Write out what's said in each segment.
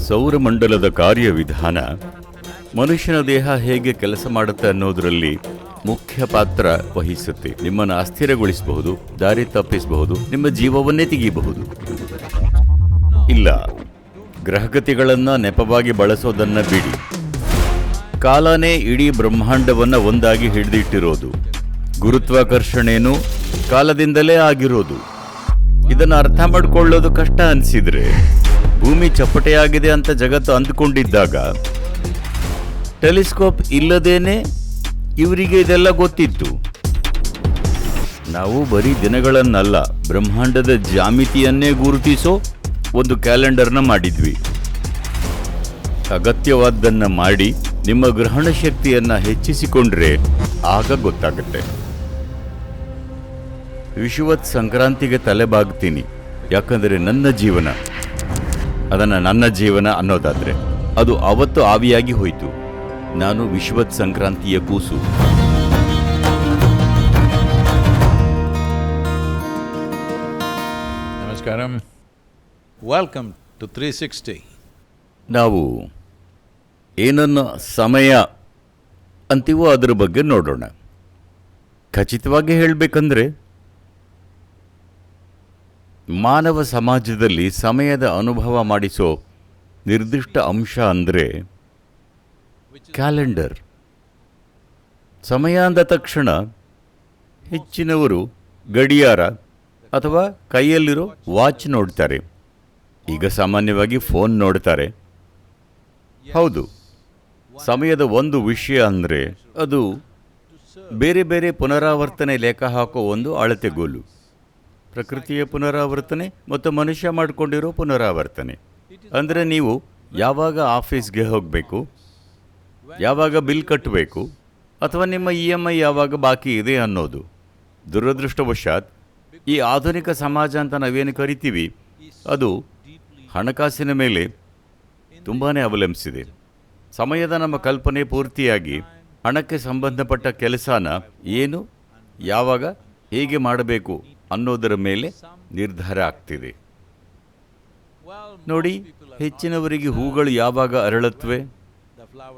ಸೌರಮಂಡಲದ ಕಾರ್ಯವಿಧಾನ ಮನುಷ್ಯನ ದೇಹ ಹೇಗೆ ಕೆಲಸ ಮಾಡುತ್ತೆ ಅನ್ನೋದರಲ್ಲಿ ಮುಖ್ಯ ಪಾತ್ರ ವಹಿಸುತ್ತೆ. ನಿಮ್ಮನ್ನು ಅಸ್ಥಿರಗೊಳಿಸಬಹುದು, ದಾರಿ ತಪ್ಪಿಸಬಹುದು, ನಿಮ್ಮ ಜೀವವನ್ನೇ ತೆಗೆಯಬಹುದು. ಇಲ್ಲ, ಗ್ರಹಗತಿಗಳನ್ನು ನೆಪವಾಗಿ ಬಳಸೋದನ್ನ ಬಿಡಿ. ಕಾಲನೇ ಇಡೀ ಬ್ರಹ್ಮಾಂಡವನ್ನು ಒಂದಾಗಿ ಹಿಡಿದಿಟ್ಟಿರೋದು. ಗುರುತ್ವಾಕರ್ಷಣೆನೂ ಕಾಲದಿಂದಲೇ ಆಗಿರೋದು. ಇದನ್ನು ಅರ್ಥ ಮಾಡಿಕೊಳ್ಳೋದು ಕಷ್ಟ ಅನಿಸಿದ್ರೆ, ಭೂಮಿ ಚಪ್ಪಟೆಯಾಗಿದೆ ಅಂತ ಜಗತ್ತು ಅಂದ್ಕೊಂಡಿದ್ದಾಗ ಟೆಲಿಸ್ಕೋಪ್ ಇಲ್ಲದೇನೆ ಇವರಿಗೆ ಇದೆಲ್ಲ ಗೊತ್ತಿತ್ತು. ನಾವು ಬರೀ ದಿನಗಳನ್ನಲ್ಲ, ಬ್ರಹ್ಮಾಂಡದ ಜ್ಯಾಮಿತಿಯನ್ನೇ ಗುರುತಿಸೋ ಒಂದು ಕ್ಯಾಲೆಂಡರ್ನ ಮಾಡಿದ್ವಿ. ಅಗತ್ಯವಾದ್ದನ್ನು ಮಾಡಿ ನಿಮ್ಮ ಗ್ರಹಣ ಶಕ್ತಿಯನ್ನು ಹೆಚ್ಚಿಸಿಕೊಂಡ್ರೆ ಆಗ ಗೊತ್ತಾಗುತ್ತೆ. ವಿಷುವತ್ ಸಂಕ್ರಾಂತಿಗೆ ತಲೆಬಾಗ್ತೀನಿ, ಯಾಕಂದರೆ ನನ್ನ ಜೀವನ, ಅದನ್ನು ನನ್ನ ಜೀವನ ಅನ್ನೋದಾದರೆ ಅದು ಅವತ್ತು ಆವಿಯಾಗಿ ಹೋಯಿತು. ನಾನು ವಿಷುವತ್ ಸಂಕ್ರಾಂತಿಯ ಕೂಸು. ನಮಸ್ಕಾರಂ. Welcome to 360. ನಾವು ಏನನ್ನು ಸಮಯ ಅಂತೀವೋ ಅದರ ಬಗ್ಗೆ ನೋಡೋಣ. ಖಚಿತವಾಗಿ ಹೇಳಬೇಕಂದ್ರೆ, ಮಾನವ ಸಮಾಜದಲ್ಲಿ ಸಮಯದ ಅನುಭವ ಮಾಡಿಸೋ ನಿರ್ದಿಷ್ಟ ಅಂಶ ಅಂದರೆ ಕ್ಯಾಲೆಂಡರ್. ಸಮಯ ಅಂದ ತಕ್ಷಣ ಹೆಚ್ಚಿನವರು ಗಡಿಯಾರ ಅಥವಾ ಕೈಯಲ್ಲಿರೋ ವಾಚ್ ನೋಡ್ತಾರೆ. ಈಗ ಸಾಮಾನ್ಯವಾಗಿ ಫೋನ್ ನೋಡ್ತಾರೆ. ಹೌದು, ಸಮಯದ ಒಂದು ವಿಷಯ ಅಂದರೆ ಅದು ಬೇರೆ ಬೇರೆ ಪುನರಾವರ್ತನೆ ಲೆಕ್ಕ ಹಾಕೋ ಒಂದು ಅಳತೆಗೋಲು. ಪ್ರಕೃತಿಯ ಪುನರಾವರ್ತನೆ ಮತ್ತು ಮನುಷ್ಯ ಮಾಡಿಕೊಂಡಿರೋ ಪುನರಾವರ್ತನೆ. ಅಂದರೆ ನೀವು ಯಾವಾಗ ಆಫೀಸ್ಗೆ ಹೋಗಬೇಕು, ಯಾವಾಗ ಬಿಲ್ ಕಟ್ಟಬೇಕು, ಅಥವಾ ನಿಮ್ಮ EMI ಯಾವಾಗ ಬಾಕಿ ಇದೆ ಅನ್ನೋದು. ದುರದೃಷ್ಟವಶಾತ್ ಈ ಆಧುನಿಕ ಸಮಾಜ ಅಂತ ನಾವೇನು ಕರಿತೀವಿ, ಅದು ಹಣಕಾಸಿನ ಮೇಲೆ ತುಂಬಾ ಅವಲಂಬಿಸಿದೆ. ಸಮಯದ ನಮ್ಮ ಕಲ್ಪನೆ ಪೂರ್ತಿಯಾಗಿ ಹಣಕ್ಕೆ ಸಂಬಂಧಪಟ್ಟ ಕೆಲಸನ ಏನು, ಯಾವಾಗ, ಹೇಗೆ ಮಾಡಬೇಕು ಅನ್ನೋದರ ಮೇಲೆ ನಿರ್ಧಾರ ಆಗ್ತಿದೆ. ನೋಡಿ, ಹೆಚ್ಚಿನವರಿಗೆ ಹೂಗಳು ಯಾವಾಗ ಅರಳುತ್ತವೆ,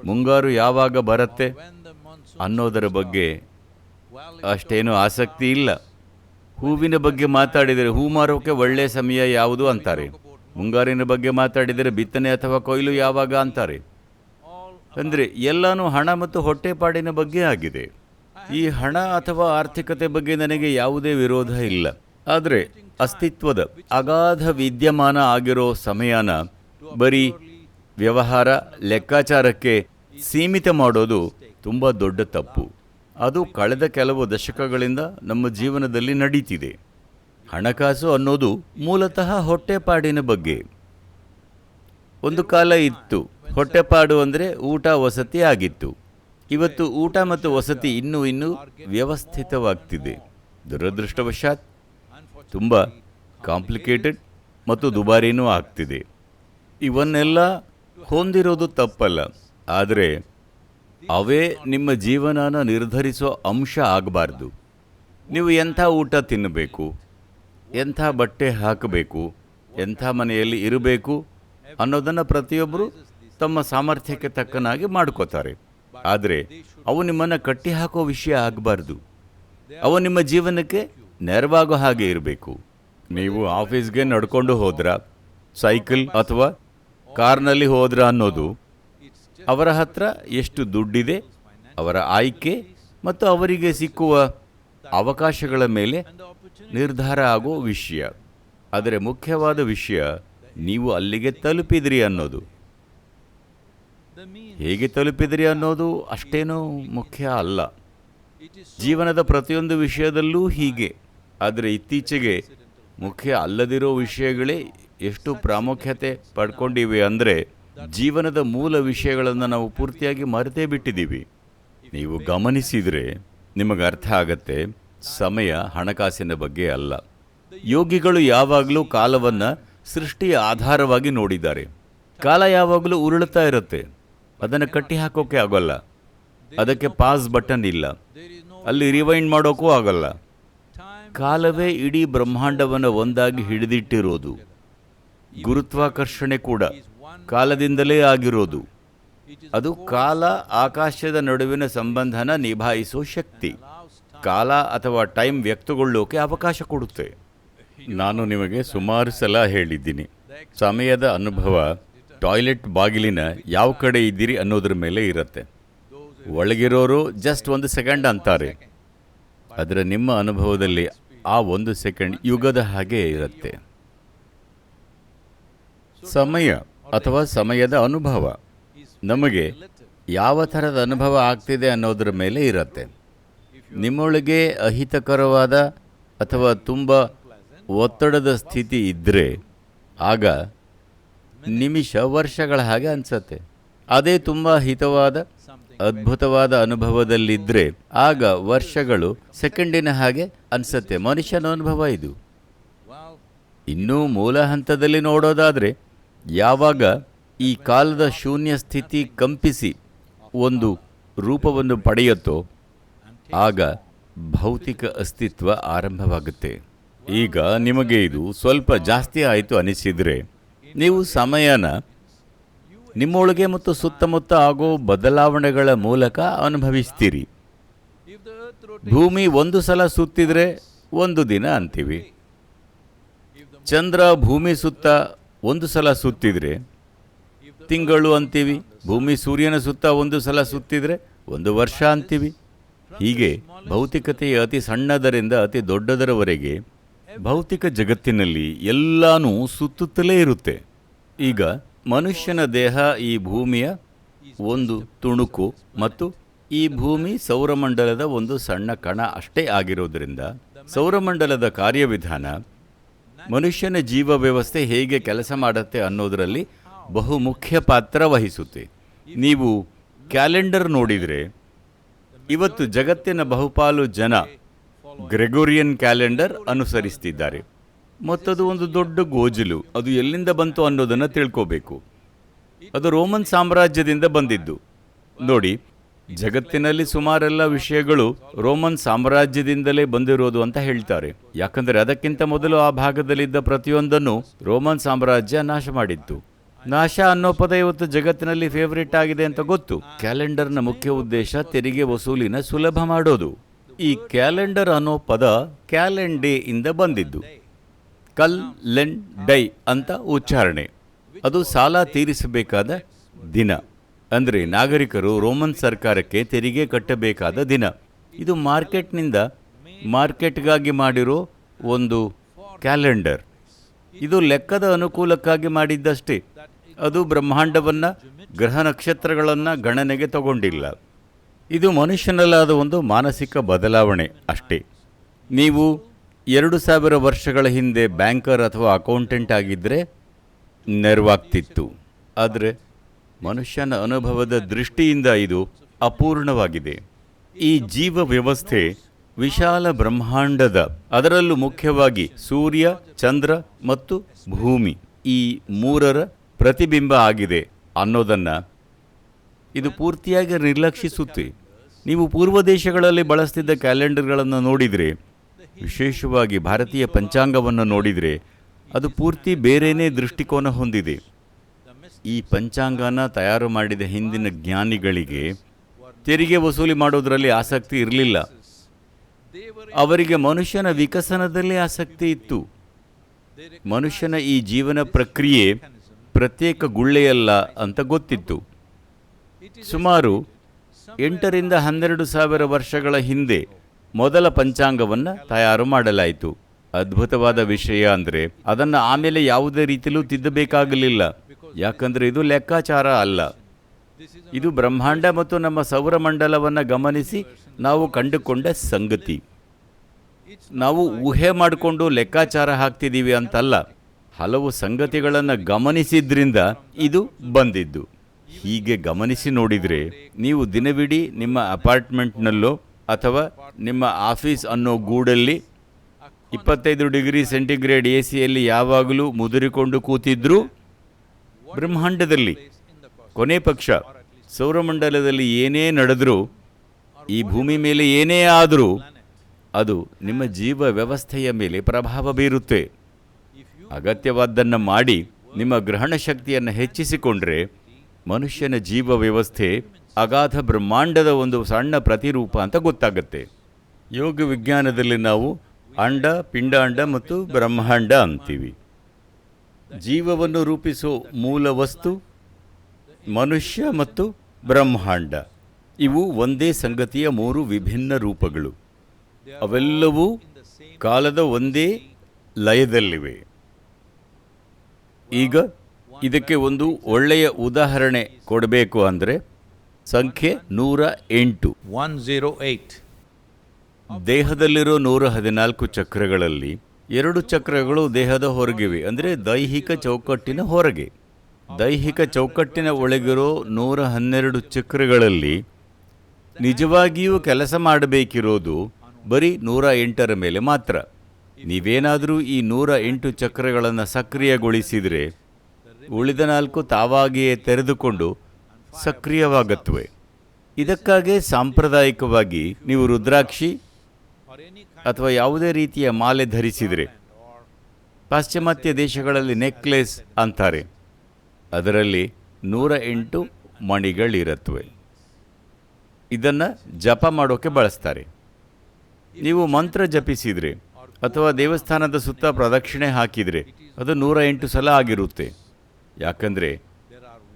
ಮುಂಗಾರು ಯಾವಾಗ ಬರುತ್ತೆ ಅನ್ನೋದರ ಬಗ್ಗೆ ಅಷ್ಟೇನೂ ಆಸಕ್ತಿ ಇಲ್ಲ. ಹೂವಿನ ಬಗ್ಗೆ ಮಾತಾಡಿದರೆ ಹೂ ಮಾರೋಕೆ ಒಳ್ಳೆಯ ಸಮಯ ಯಾವುದು ಅಂತಾರೆ. ಮುಂಗಾರಿನ ಬಗ್ಗೆ ಮಾತಾಡಿದರೆ ಬಿತ್ತನೆ ಅಥವಾ ಕೊಯ್ಲು ಯಾವಾಗ ಅಂತಾರೆ. ಅಂದರೆ ಎಲ್ಲನೂ ಹಣ ಮತ್ತು ಹೊಟ್ಟೆಪಾಡಿನ ಬಗ್ಗೆ ಆಗಿದೆ. ಈ ಹಣ ಅಥವಾ ಆರ್ಥಿಕತೆ ಬಗ್ಗೆ ನನಗೆ ಯಾವುದೇ ವಿರೋಧ ಇಲ್ಲ. ಆದರೆ ಅಸ್ತಿತ್ವದ ಅಗಾಧ ವಿದ್ಯಮಾನ ಆಗಿರೋ ಸಮಯನ ಬರೀ ವ್ಯವಹಾರ ಲೆಕ್ಕಾಚಾರಕ್ಕೆ ಸೀಮಿತ ಮಾಡೋದು ತುಂಬ ದೊಡ್ಡ ತಪ್ಪು. ಅದು ಕಳೆದ ಕೆಲವು ದಶಕಗಳಿಂದ ನಮ್ಮ ಜೀವನದಲ್ಲಿ ನಡೀತಿದೆ. ಹಣಕಾಸು ಅನ್ನೋದು ಮೂಲತಃ ಹೊಟ್ಟೆಪಾಡಿನ ಬಗ್ಗೆ. ಒಂದು ಕಾಲ ಇತ್ತು, ಹೊಟ್ಟೆಪಾಡು ಅಂದರೆ ಊಟ ವಸತಿ ಆಗಿತ್ತು. ಇವತ್ತು ಊಟ ಮತ್ತು ವಸತಿ ಇನ್ನೂ ವ್ಯವಸ್ಥಿತವಾಗ್ತಿದೆ. ದುರದೃಷ್ಟವಶಾತ್ ತುಂಬ ಕಾಂಪ್ಲಿಕೇಟೆಡ್ ಮತ್ತು ದುಬಾರಿನೂ ಆಗ್ತಿದೆ. ಇವನ್ನೆಲ್ಲ ಹೊಂದಿರೋದು ತಪ್ಪಲ್ಲ, ಆದರೆ ಅವೇ ನಿಮ್ಮ ಜೀವನನ ನಿರ್ಧರಿಸೋ ಅಂಶ ಆಗಬಾರ್ದು. ನೀವು ಎಂಥ ಊಟ ತಿನ್ನಬೇಕು, ಎಂಥ ಬಟ್ಟೆ ಹಾಕಬೇಕು, ಎಂಥ ಮನೆಯಲ್ಲಿ ಇರಬೇಕು ಅನ್ನೋದನ್ನು ಪ್ರತಿಯೊಬ್ಬರು ತಮ್ಮ ಸಾಮರ್ಥ್ಯಕ್ಕೆ ತಕ್ಕನಾಗಿ ಮಾಡ್ಕೋತಾರೆ. ಆದರೆ ಅವು ನಿಮ್ಮನ್ನು ಕಟ್ಟಿ ಹಾಕೋ ವಿಷಯ ಆಗಬಾರ್ದು. ಅವು ನಿಮ್ಮ ಜೀವನಕ್ಕೆ ನೆರವಾಗೋ ಹಾಗೆ ಇರಬೇಕು. ನೀವು ಆಫೀಸ್ಗೆ ನಡ್ಕೊಂಡು ಹೋದ್ರ, ಸೈಕಲ್ ಅಥವಾ ಕಾರ್ನಲ್ಲಿ ಹೋದ್ರ ಅನ್ನೋದು ಅವರ ಹತ್ರ ಎಷ್ಟು ದುಡ್ಡಿದೆ, ಅವರ ಆಯ್ಕೆ ಮತ್ತು ಅವರಿಗೆ ಸಿಕ್ಕುವ ಅವಕಾಶಗಳ ಮೇಲೆ ನಿರ್ಧಾರ ಆಗೋ ವಿಷಯ. ಆದರೆ ಮುಖ್ಯವಾದ ವಿಷಯ ನೀವು ಅಲ್ಲಿಗೆ ತಲುಪಿದ್ರಿ ಅನ್ನೋದು. ಹೇಗೆ ತಲುಪಿದ್ರಿ ಅನ್ನೋದು ಅಷ್ಟೇನೂ ಮುಖ್ಯ ಅಲ್ಲ. ಜೀವನದ ಪ್ರತಿಯೊಂದು ವಿಷಯದಲ್ಲೂ ಹೀಗೆ. ಆದರೆ ಇತ್ತೀಚೆಗೆ ಮುಖ್ಯ ಅಲ್ಲದಿರೋ ವಿಷಯಗಳೇ ಎಷ್ಟು ಪ್ರಾಮುಖ್ಯತೆ ಪಡ್ಕೊಂಡಿವೆ ಅಂದರೆ ಜೀವನದ ಮೂಲ ವಿಷಯಗಳನ್ನು ನಾವು ಪೂರ್ತಿಯಾಗಿ ಮರೆತೇ ಬಿಟ್ಟಿದ್ದೀವಿ. ನೀವು ಗಮನಿಸಿದರೆ ನಿಮಗೆ ಅರ್ಥ ಆಗತ್ತೆ, ಸಮಯ ಹಣಕಾಸಿನ ಬಗ್ಗೆ ಅಲ್ಲ. ಯೋಗಿಗಳು ಯಾವಾಗಲೂ ಕಾಲವನ್ನು ಸೃಷ್ಟಿಯ ಆಧಾರವಾಗಿ ನೋಡಿದ್ದಾರೆ. ಕಾಲ ಯಾವಾಗಲೂ ಉರುಳುತ್ತಾ ಇರುತ್ತೆ, ಅದನ್ನು ಕಟ್ಟಿ ಹಾಕೋಕೆ ಆಗೋಲ್ಲ. ಅದಕ್ಕೆ ಪಾಸ್ ಬಟನ್ ಇಲ್ಲ, ಅಲ್ಲಿ ರಿವೈಂಡ್ ಮಾಡೋಕ್ಕೂ ಆಗಲ್ಲ. ಕಾಲವೇ ಇಡೀ ಬ್ರಹ್ಮಾಂಡವನ್ನು ಒಂದಾಗಿ ಹಿಡಿದಿಟ್ಟಿರೋದು. ಗುರುತ್ವಾಕರ್ಷಣೆ ಕೂಡ ಕಾಲದಿಂದಲೇ ಆಗಿರೋದು. ಅದು ಕಾಲ ಆಕಾಶದ ನಡುವಿನ ಸಂಬಂಧನ ನಿಭಾಯಿಸೋ ಶಕ್ತಿ. ಕಾಲ ಅಥವಾ ಟೈಮ್ ವ್ಯಕ್ತಗೊಳ್ಳೋಕೆ ಅವಕಾಶ ಕೊಡುತ್ತೆ. ನಾನು ನಿಮಗೆ ಸುಮಾರು ಸಲ ಹೇಳಿದ್ದೀನಿ, ಸಮಯದ ಅನುಭವ ಟಾಯ್ಲೆಟ್ ಬಾಗಿಲಿನ ಯಾವ ಕಡೆ ಇದ್ದೀರಿ ಅನ್ನೋದ್ರ ಮೇಲೆ ಇರುತ್ತೆ. ಒಳಗಿರೋರು ಜಸ್ಟ್ 1 ಸೆಕೆಂಡ್ ಅಂತಾರೆ, ಆದರೆ ನಿಮ್ಮ ಅನುಭವದಲ್ಲಿ ಆ 1 ಸೆಕೆಂಡ್ ಯುಗದ ಹಾಗೆ ಇರುತ್ತೆ. ಸಮಯ ಅಥವಾ ಸಮಯದ ಅನುಭವ ನಮಗೆ ಯಾವ ಥರದ ಅನುಭವ ಆಗ್ತಿದೆ ಅನ್ನೋದ್ರ ಮೇಲೆ ಇರುತ್ತೆ. ನಿಮ್ಮೊಳಗೆ ಅಹಿತಕರವಾದ ಅಥವಾ ತುಂಬ ಒತ್ತಡದ ಸ್ಥಿತಿ ಇದ್ದರೆ ಆಗ ನಿಮಿಷ ವರ್ಷಗಳ ಹಾಗೆ ಅನಿಸತ್ತೆ. ಅದೇ ತುಂಬ ಹಿತವಾದ ಅದ್ಭುತವಾದ ಅನುಭವದಲ್ಲಿದ್ದರೆ ಆಗ ವರ್ಷಗಳು ಸೆಕೆಂಡಿನ ಹಾಗೆ ಅನಿಸತ್ತೆ. ಮನುಷ್ಯನ ಅನುಭವ ಇದು. ಇನ್ನೂ ಮೂಲ ಹಂತದಲ್ಲಿ ನೋಡೋದಾದರೆ, ಯಾವಾಗ ಈ ಕಾಲದ ಶೂನ್ಯ ಸ್ಥಿತಿ ಕಂಪಿಸಿ ಒಂದು ರೂಪವನ್ನು ಪಡೆಯುತ್ತೋ ಆಗ ಭೌತಿಕ ಅಸ್ತಿತ್ವ ಆರಂಭವಾಗುತ್ತೆ. ಈಗ ನಿಮಗೆ ಇದು ಸ್ವಲ್ಪ ಜಾಸ್ತಿ ಆಯಿತು ಅನಿಸಿದರೆ ನೀವು ಸಮಯನ ನಿಮ್ಮೊಳಗೆ ಮತ್ತು ಸುತ್ತಮುತ್ತ ಆಗೋ ಬದಲಾವಣೆಗಳ ಮೂಲಕ ಅನುಭವಿಸ್ತೀರಿ. ಭೂಮಿ 1 ಸಲ ಸುತ್ತಿದ್ರೆ 1 ದಿನ ಅಂತೀವಿ. ಚಂದ್ರ ಭೂಮಿ ಸುತ್ತ 1 ಸಲ ಸುತ್ತಿದ್ರೆ ತಿಂಗಳು ಅಂತೀವಿ. ಭೂಮಿ ಸೂರ್ಯನ ಸುತ್ತ 1 ಸಲ ಸುತ್ತಿದ್ರೆ 1 ವರ್ಷ ಅಂತೀವಿ. ಹೀಗೆ ಭೌತಿಕತೆಯ ಅತಿ ಸಣ್ಣದರಿಂದ ಅತಿ ದೊಡ್ಡದರವರೆಗೆ ಭೌತಿಕ ಜಗತ್ತಿನಲ್ಲಿ ಎಲ್ಲಾನೂ ಸುತ್ತುತ್ತಲೇ ಇರುತ್ತೆ. ಈಗ ಮನುಷ್ಯನ ದೇಹ ಈ ಭೂಮಿಯ ಒಂದು ತುಣುಕು ಮತ್ತು ಈ ಭೂಮಿ ಸೌರಮಂಡಲದ ಒಂದು ಸಣ್ಣ ಕಣ ಅಷ್ಟೇ ಆಗಿರೋದ್ರಿಂದ ಸೌರಮಂಡಲದ ಕಾರ್ಯವಿಧಾನ, ಮನುಷ್ಯನ ಜೀವ ವ್ಯವಸ್ಥೆ ಹೇಗೆ ಕೆಲಸ ಮಾಡುತ್ತೆ ಅನ್ನೋದರಲ್ಲಿ ಬಹುಮುಖ್ಯ ಪಾತ್ರ ವಹಿಸುತ್ತೆ. ನೀವು ಕ್ಯಾಲೆಂಡರ್ ನೋಡಿದರೆ ಇವತ್ತು ಜಗತ್ತಿನ ಬಹುಪಾಲು ಜನ ಗ್ರೆಗೋರಿಯನ್ ಕ್ಯಾಲೆಂಡರ್ ಅನುಸರಿಸ್ತಿದ್ದಾರೆ. ಮತ್ತದು ಒಂದು ದೊಡ್ಡ ಗೋಜಲು. ಅದು ಎಲ್ಲಿಂದ ಬಂತು ಅನ್ನೋದನ್ನು ತಿಳ್ಕೋಬೇಕು. ಅದು ರೋಮನ್ ಸಾಮ್ರಾಜ್ಯದಿಂದ ಬಂದಿದ್ದು. ನೋಡಿ, ಜಗತ್ತಿನಲ್ಲಿ ಸುಮಾರೆಲ್ಲ ವಿಷಯಗಳು ರೋಮನ್ ಸಾಮ್ರಾಜ್ಯದಿಂದಲೇ ಬಂದಿರೋದು ಅಂತ ಹೇಳ್ತಾರೆ. ಯಾಕಂದರೆ ಅದಕ್ಕಿಂತ ಮೊದಲು ಆ ಭಾಗದಲ್ಲಿದ್ದ ಪ್ರತಿಯೊಂದನ್ನು ರೋಮನ್ ಸಾಮ್ರಾಜ್ಯ ನಾಶ ಮಾಡಿತ್ತು. ನಾಶ ಅನ್ನೋ ಪದ ಇವತ್ತು ಜಗತ್ತಿನಲ್ಲಿ ಫೇವರಿಟ್ ಆಗಿದೆ ಅಂತ ಗೊತ್ತು. ಕ್ಯಾಲೆಂಡರ್ನ ಮುಖ್ಯ ಉದ್ದೇಶ ತೆರಿಗೆ ವಸೂಲಿನ ಸುಲಭ ಮಾಡೋದು. ಈ ಕ್ಯಾಲೆಂಡರ್ ಅನ್ನೋ ಪದ ಕ್ಯಾಲೆಂಡೇ ಇಂದ ಬಂದಿದ್ದು. ಕಲ್ ಲೆನ್ ಡೈ ಅಂತ ಉಚ್ಚಾರಣೆ. ಅದು ಸಾಲ ತೀರಿಸಬೇಕಾದ ದಿನ. ಅಂದರೆ ನಾಗರಿಕರು ರೋಮನ್ ಸರ್ಕಾರಕ್ಕೆ ತೆರಿಗೆ ಕಟ್ಟಬೇಕಾದ ದಿನ. ಇದು ಮಾರ್ಕೆಟ್ಗಾಗಿ ಮಾಡಿರೋ ಒಂದು ಕ್ಯಾಲೆಂಡರ್. ಇದು ಲೆಕ್ಕದ ಅನುಕೂಲಕ್ಕಾಗಿ ಮಾಡಿದ್ದಷ್ಟೇ. ಅದು ಬ್ರಹ್ಮಾಂಡವನ್ನು, ಗ್ರಹ ನಕ್ಷತ್ರಗಳನ್ನು ಗಣನೆಗೆ ತಗೊಂಡಿಲ್ಲ. ಇದು ಮನುಷ್ಯನಲ್ಲಾದ ಒಂದು ಮಾನಸಿಕ ಬದಲಾವಣೆ ಅಷ್ಟೇ. ನೀವು 2000 ವರ್ಷಗಳ ಹಿಂದೆ ಬ್ಯಾಂಕರ್ ಅಥವಾ ಅಕೌಂಟೆಂಟ್ ಆಗಿದ್ದರೆ ನೆರವಾಗ್ತಿತ್ತು. ಆದರೆ ಮನುಷ್ಯನ ಅನುಭವದ ದೃಷ್ಟಿಯಿಂದ ಇದು ಅಪೂರ್ಣವಾಗಿದೆ. ಈ ಜೀವ ವ್ಯವಸ್ಥೆ ವಿಶಾಲ ಬ್ರಹ್ಮಾಂಡದ, ಅದರಲ್ಲೂ ಮುಖ್ಯವಾಗಿ ಸೂರ್ಯ, ಚಂದ್ರ ಮತ್ತು ಭೂಮಿ, ಈ 3ರ ಪ್ರತಿಬಿಂಬ ಆಗಿದೆ ಅನ್ನೋದನ್ನು ಇದು ಪೂರ್ತಿಯಾಗಿ ನಿರ್ಲಕ್ಷಿಸುತ್ತೆ. ನೀವು ಪೂರ್ವ ದೇಶಗಳಲ್ಲಿ ಬಳಸ್ತಿದ್ದ ಕ್ಯಾಲೆಂಡರ್ಗಳನ್ನು ನೋಡಿದರೆ, ವಿಶೇಷವಾಗಿ ಭಾರತೀಯ ಪಂಚಾಂಗವನ್ನು ನೋಡಿದರೆ, ಅದು ಪೂರ್ತಿ ಬೇರೆಯೇ ದೃಷ್ಟಿಕೋನ ಹೊಂದಿದೆ. ಈ ಪಂಚಾಂಗನ ತಯಾರು ಮಾಡಿದ ಹಿಂದಿನ ಜ್ಞಾನಿಗಳಿಗೆ ತೆರಿಗೆ ವಸೂಲಿ ಮಾಡೋದರಲ್ಲಿ ಆಸಕ್ತಿ ಇರಲಿಲ್ಲ. ಅವರಿಗೆ ಮನುಷ್ಯನ ವಿಕಸನದಲ್ಲಿ ಆಸಕ್ತಿ ಇತ್ತು. ಮನುಷ್ಯನ ಈ ಜೀವನ ಪ್ರಕ್ರಿಯೆ ಪ್ರತ್ಯೇಕ ಗುಳ್ಳೆಯಲ್ಲ ಅಂತ ಗೊತ್ತಿತ್ತು. ಸುಮಾರು 8ರಿಂದ 12 ಸಾವಿರ ವರ್ಷಗಳ ಹಿಂದೆ ಮೊದಲ ಪಂಚಾಂಗವನ್ನು ತಯಾರು ಮಾಡಲಾಯಿತು. ಅದ್ಭುತವಾದ ವಿಷಯ ಅಂದರೆ ಅದನ್ನು ಆಮೇಲೆ ಯಾವುದೇ ರೀತಿಯಲ್ಲೂ ತಿದ್ದಬೇಕಾಗಲಿಲ್ಲ. ಯಾಕಂದರೆ ಇದು ಲೆಕ್ಕಾಚಾರ ಅಲ್ಲ. ಇದು ಬ್ರಹ್ಮಾಂಡ ಮತ್ತು ನಮ್ಮ ಸೌರಮಂಡಲವನ್ನು ಗಮನಿಸಿ ನಾವು ಕಂಡುಕೊಂಡ ಸಂಗತಿ. ನಾವು ಊಹೆ ಮಾಡಿಕೊಂಡು ಲೆಕ್ಕಾಚಾರ ಹಾಕ್ತಿದ್ದೀವಿ ಅಂತಲ್ಲ. ಹಲವು ಸಂಗತಿಗಳನ್ನು ಗಮನಿಸಿದ್ರಿಂದ ಇದು ಬಂದಿದ್ದು. ಹೀಗೆ ಗಮನಿಸಿ ನೋಡಿದರೆ ನೀವು ದಿನವಿಡೀ ನಿಮ್ಮ ಅಪಾರ್ಟ್ಮೆಂಟ್ನಲ್ಲೋ ಅಥವಾ ನಿಮ್ಮ ಆಫೀಸ್ ಅನ್ನೋ ಗೂಡಲ್ಲಿ 25 ಡಿಗ್ರಿ ಸೆಂಟಿಗ್ರೇಡ್ AC ಯಾವಾಗಲೂ ಮುದುರಿಕೊಂಡು ಕೂತಿದ್ರೂ, ಬ್ರಹ್ಮಾಂಡದಲ್ಲಿ ಕೊನೆ ಪಕ್ಷ ಸೌರಮಂಡಲದಲ್ಲಿ ಏನೇ ನಡೆದರೂ, ಈ ಭೂಮಿ ಮೇಲೆ ಏನೇ ಆದರೂ ಅದು ನಿಮ್ಮ ಜೀವ ವ್ಯವಸ್ಥೆಯ ಮೇಲೆ ಪ್ರಭಾವ ಬೀರುತ್ತೆ. ಅಗತ್ಯವಾದ್ದನ್ನು ಮಾಡಿ ನಿಮ್ಮ ಗ್ರಹಣ ಶಕ್ತಿಯನ್ನು ಹೆಚ್ಚಿಸಿಕೊಂಡ್ರೆ ಮನುಷ್ಯನ ಜೀವ ವ್ಯವಸ್ಥೆ ಅಗಾಧ ಬ್ರಹ್ಮಾಂಡದ ಒಂದು ಸಣ್ಣ ಪ್ರತಿರೂಪ ಅಂತ ಗೊತ್ತಾಗುತ್ತೆ. ಯೋಗ ವಿಜ್ಞಾನದಲ್ಲಿ ನಾವು ಅಂಡ, ಪಿಂಡಾಂಡ ಮತ್ತು ಬ್ರಹ್ಮಾಂಡ ಅಂತೀವಿ. ಜೀವವನ್ನು ರೂಪಿಸೋ ಮೂಲ ವಸ್ತು ಮನುಷ್ಯ ಮತ್ತು ಬ್ರಹ್ಮಾಂಡ. ಇವು ಒಂದೇ ಸಂಗತಿಯ ಮೂರು ವಿಭಿನ್ನ ರೂಪಗಳು. ಅವೆಲ್ಲವೂ ಕಾಲದ ಒಂದೇ ಲಯದಲ್ಲಿವೆ. ಈಗ ಇದಕ್ಕೆ ಒಂದು ಒಳ್ಳೆಯ ಉದಾಹರಣೆ ಕೊಡಬೇಕು ಅಂದರೆ ಸಂಖ್ಯೆ 108. 108. ದೇಹದಲ್ಲಿರೋ 114 ಚಕ್ರಗಳಲ್ಲಿ 2 ಚಕ್ರಗಳು ದೇಹದ ಹೊರಗಿವೆ, ಅಂದರೆ ದೈಹಿಕ ಚೌಕಟ್ಟಿನ ಹೊರಗೆ. ದೈಹಿಕ ಚೌಕಟ್ಟಿನ ಒಳಗಿರೋ 112 ಚಕ್ರಗಳಲ್ಲಿ ನಿಜವಾಗಿಯೂ ಕೆಲಸ ಮಾಡಬೇಕಿರೋದು ಬರೀ 108ರ ಮೇಲೆ ಮಾತ್ರ. ನೀವೇನಾದರೂ ಈ 108 ಚಕ್ರಗಳನ್ನು ಸಕ್ರಿಯಗೊಳಿಸಿದರೆ ಉಳಿದ 4 ತಾವಾಗಿಯೇ ತೆರೆದುಕೊಂಡು ಸಕ್ರಿಯವಾಗುತ್ತವೆ. ಇದಕ್ಕಾಗಿ ಸಾಂಪ್ರದಾಯಿಕವಾಗಿ ನೀವು ರುದ್ರಾಕ್ಷಿ ಅಥವಾ ಯಾವುದೇ ರೀತಿಯ ಮಾಲೆ ಧರಿಸಿದರೆ, ಪಾಶ್ಚಿಮಾತ್ಯ ದೇಶಗಳಲ್ಲಿ ನೆಕ್ಲೆಸ್ ಅಂತಾರೆ, ಅದರಲ್ಲಿ 108 ಮಣಿಗಳಿರುತ್ತವೆ. ಇದನ್ನು ಜಪ ಮಾಡೋಕ್ಕೆ ಬಳಸ್ತಾರೆ. ನೀವು ಮಂತ್ರ ಜಪಿಸಿದರೆ ಅಥವಾ ದೇವಸ್ಥಾನದ ಸುತ್ತ ಪ್ರದಕ್ಷಿಣೆ ಹಾಕಿದರೆ ಅದು 108 ಸಲ ಆಗಿರುತ್ತೆ. ಯಾಕಂದರೆ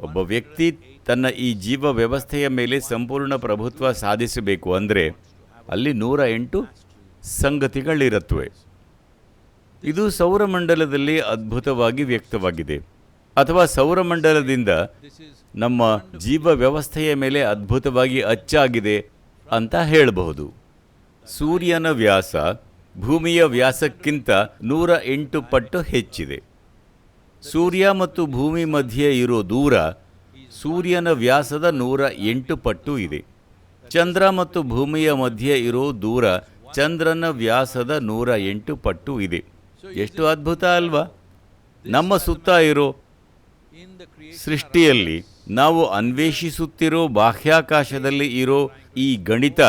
ಒಬ್ಬ ವ್ಯಕ್ತಿ ತನ್ನ ಈ ಜೀವ ವ್ಯವಸ್ಥೆಯ ಮೇಲೆ ಸಂಪೂರ್ಣ ಪ್ರಭುತ್ವ ಸಾಧಿಸಬೇಕು ಅಂದರೆ ಅಲ್ಲಿ 108 ಸಂಗತಿಗಳಿರುತ್ತವೆ. ಇದು ಸೌರಮಂಡಲದಲ್ಲಿ ಅದ್ಭುತವಾಗಿ ವ್ಯಕ್ತವಾಗಿದೆ, ಅಥವಾ ಸೌರಮಂಡಲದಿಂದ ನಮ್ಮ ಜೀವ ವ್ಯವಸ್ಥೆಯ ಮೇಲೆ ಅದ್ಭುತವಾಗಿ ಅಚ್ಚಾಗಿದೆ ಅಂತ ಹೇಳಬಹುದು. ಸೂರ್ಯನ ವ್ಯಾಸ ಭೂಮಿಯ ವ್ಯಾಸಕ್ಕಿಂತ 108 ಪಟ್ಟು ಹೆಚ್ಚಿದೆ. ಸೂರ್ಯ ಮತ್ತು ಭೂಮಿ ಮಧ್ಯೆ ಇರೋ ದೂರ ಸೂರ್ಯನ ವ್ಯಾಸದ 108 ಪಟ್ಟು ಇದೆ. ಚಂದ್ರ ಮತ್ತು ಭೂಮಿಯ ಮಧ್ಯೆ ಇರೋ ದೂರ ಚಂದ್ರನ ವ್ಯಾಸದ 108 ಪಟ್ಟು ಇದೆ. ಎಷ್ಟು ಅದ್ಭುತ ಅಲ್ವಾ? ನಮ್ಮ ಸುತ್ತ ಇರೋ ಸೃಷ್ಟಿಯಲ್ಲಿ ನಾವು ಅನ್ವೇಷಿಸುತ್ತಿರೋ ಬಾಹ್ಯಾಕಾಶದಲ್ಲಿ ಇರೋ ಈ ಗಣಿತ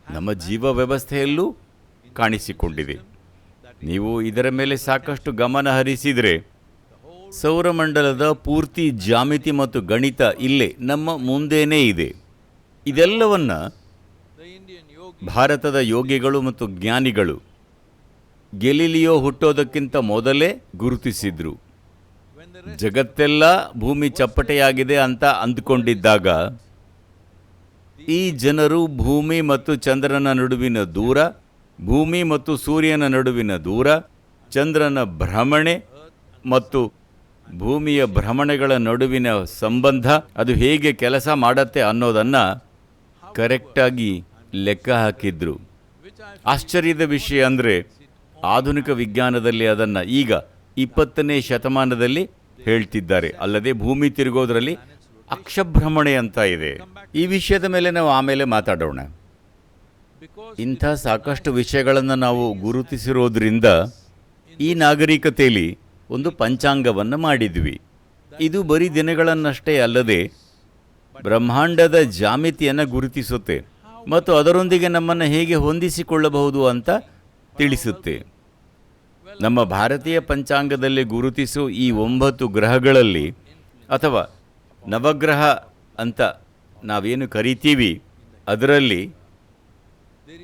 ನಮ್ಮ ಜೀವ ವ್ಯವಸ್ಥೆಯಲ್ಲೂ ಕಾಣಿಸಿಕೊಂಡಿದೆ. ನೀವು ಇದರ ಮೇಲೆ ಸಾಕಷ್ಟು ಗಮನ ಹರಿಸಿದರೆ ಸೌರಮಂಡಲದ ಪೂರ್ತಿ ಜ್ಯಾಮಿತಿ ಮತ್ತು ಗಣಿತ ಇಲ್ಲೇ ನಮ್ಮ ಮುಂದೇನೇ ಇದೆ. ಇದೆಲ್ಲವನ್ನ ಭಾರತದ ಯೋಗಿಗಳು ಮತ್ತು ಜ್ಞಾನಿಗಳು ಗೆಲಿಲಿಯೋ ಹುಟ್ಟೋದಕ್ಕಿಂತ ಮೊದಲೇ ಗುರುತಿಸಿದ್ರು. ಜಗತ್ತೆಲ್ಲ ಭೂಮಿ ಚಪ್ಪಟೆಯಾಗಿದೆ ಅಂತ ಅಂದುಕೊಂಡಿದ್ದಾಗ ಈ ಜನರು ಭೂಮಿ ಮತ್ತು ಚಂದ್ರನ ನಡುವಿನ ದೂರ, ಭೂಮಿ ಮತ್ತು ಸೂರ್ಯನ ನಡುವಿನ ದೂರ, ಚಂದ್ರನ ಭ್ರಮಣೆ ಮತ್ತು ಭೂಮಿಯ ಭ್ರಮಣೆಗಳ ನಡುವಿನ ಸಂಬಂಧ ಅದು ಹೇಗೆ ಕೆಲಸ ಮಾಡತ್ತೆ ಅನ್ನೋದನ್ನು ಕರೆಕ್ಟಾಗಿ ಲೆಕ್ಕ ಹಾಕಿದ್ರು. ಆಶ್ಚರ್ಯದ ವಿಷಯ ಅಂದರೆ ಆಧುನಿಕ ವಿಜ್ಞಾನದಲ್ಲಿ ಅದನ್ನು ಈಗ 20ನೇ ಶತಮಾನದಲ್ಲಿ ಹೇಳ್ತಿದ್ದಾರೆ. ಅಲ್ಲದೆ ಭೂಮಿ ತಿರುಗೋದ್ರಲ್ಲಿ ಅಕ್ಷಭ್ರಮಣೆ ಅಂತ ಇದೆ. ಈ ವಿಷಯದ ಮೇಲೆ ನಾವು ಆಮೇಲೆ ಮಾತಾಡೋಣ. ಇಂಥ ಸಾಕಷ್ಟು ವಿಷಯಗಳನ್ನು ನಾವು ಗುರುತಿಸಿರೋದ್ರಿಂದ ಈ ನಾಗರಿಕತೆಯಲ್ಲಿ ಒಂದು ಪಂಚಾಂಗವನ್ನು ಮಾಡಿದ್ವಿ. ಇದು ಬರೀ ದಿನಗಳನ್ನಷ್ಟೇ ಅಲ್ಲದೆ ಬ್ರಹ್ಮಾಂಡದ ಜಾಮಿತಿಯನ್ನು ಗುರುತಿಸುತ್ತೆ ಮತ್ತು ಅದರೊಂದಿಗೆ ನಮ್ಮನ್ನು ಹೇಗೆ ಹೊಂದಿಸಿಕೊಳ್ಳಬಹುದು ಅಂತ ತಿಳಿಸುತ್ತೆ. ನಮ್ಮ ಭಾರತೀಯ ಪಂಚಾಂಗದಲ್ಲಿ ಗುರುತಿಸೋ ಈ 9 ಗ್ರಹಗಳಲ್ಲಿ ಅಥವಾ ನವಗ್ರಹ ಅಂತ ನಾವೇನು ಕರಿತೀವಿ, ಅದರಲ್ಲಿ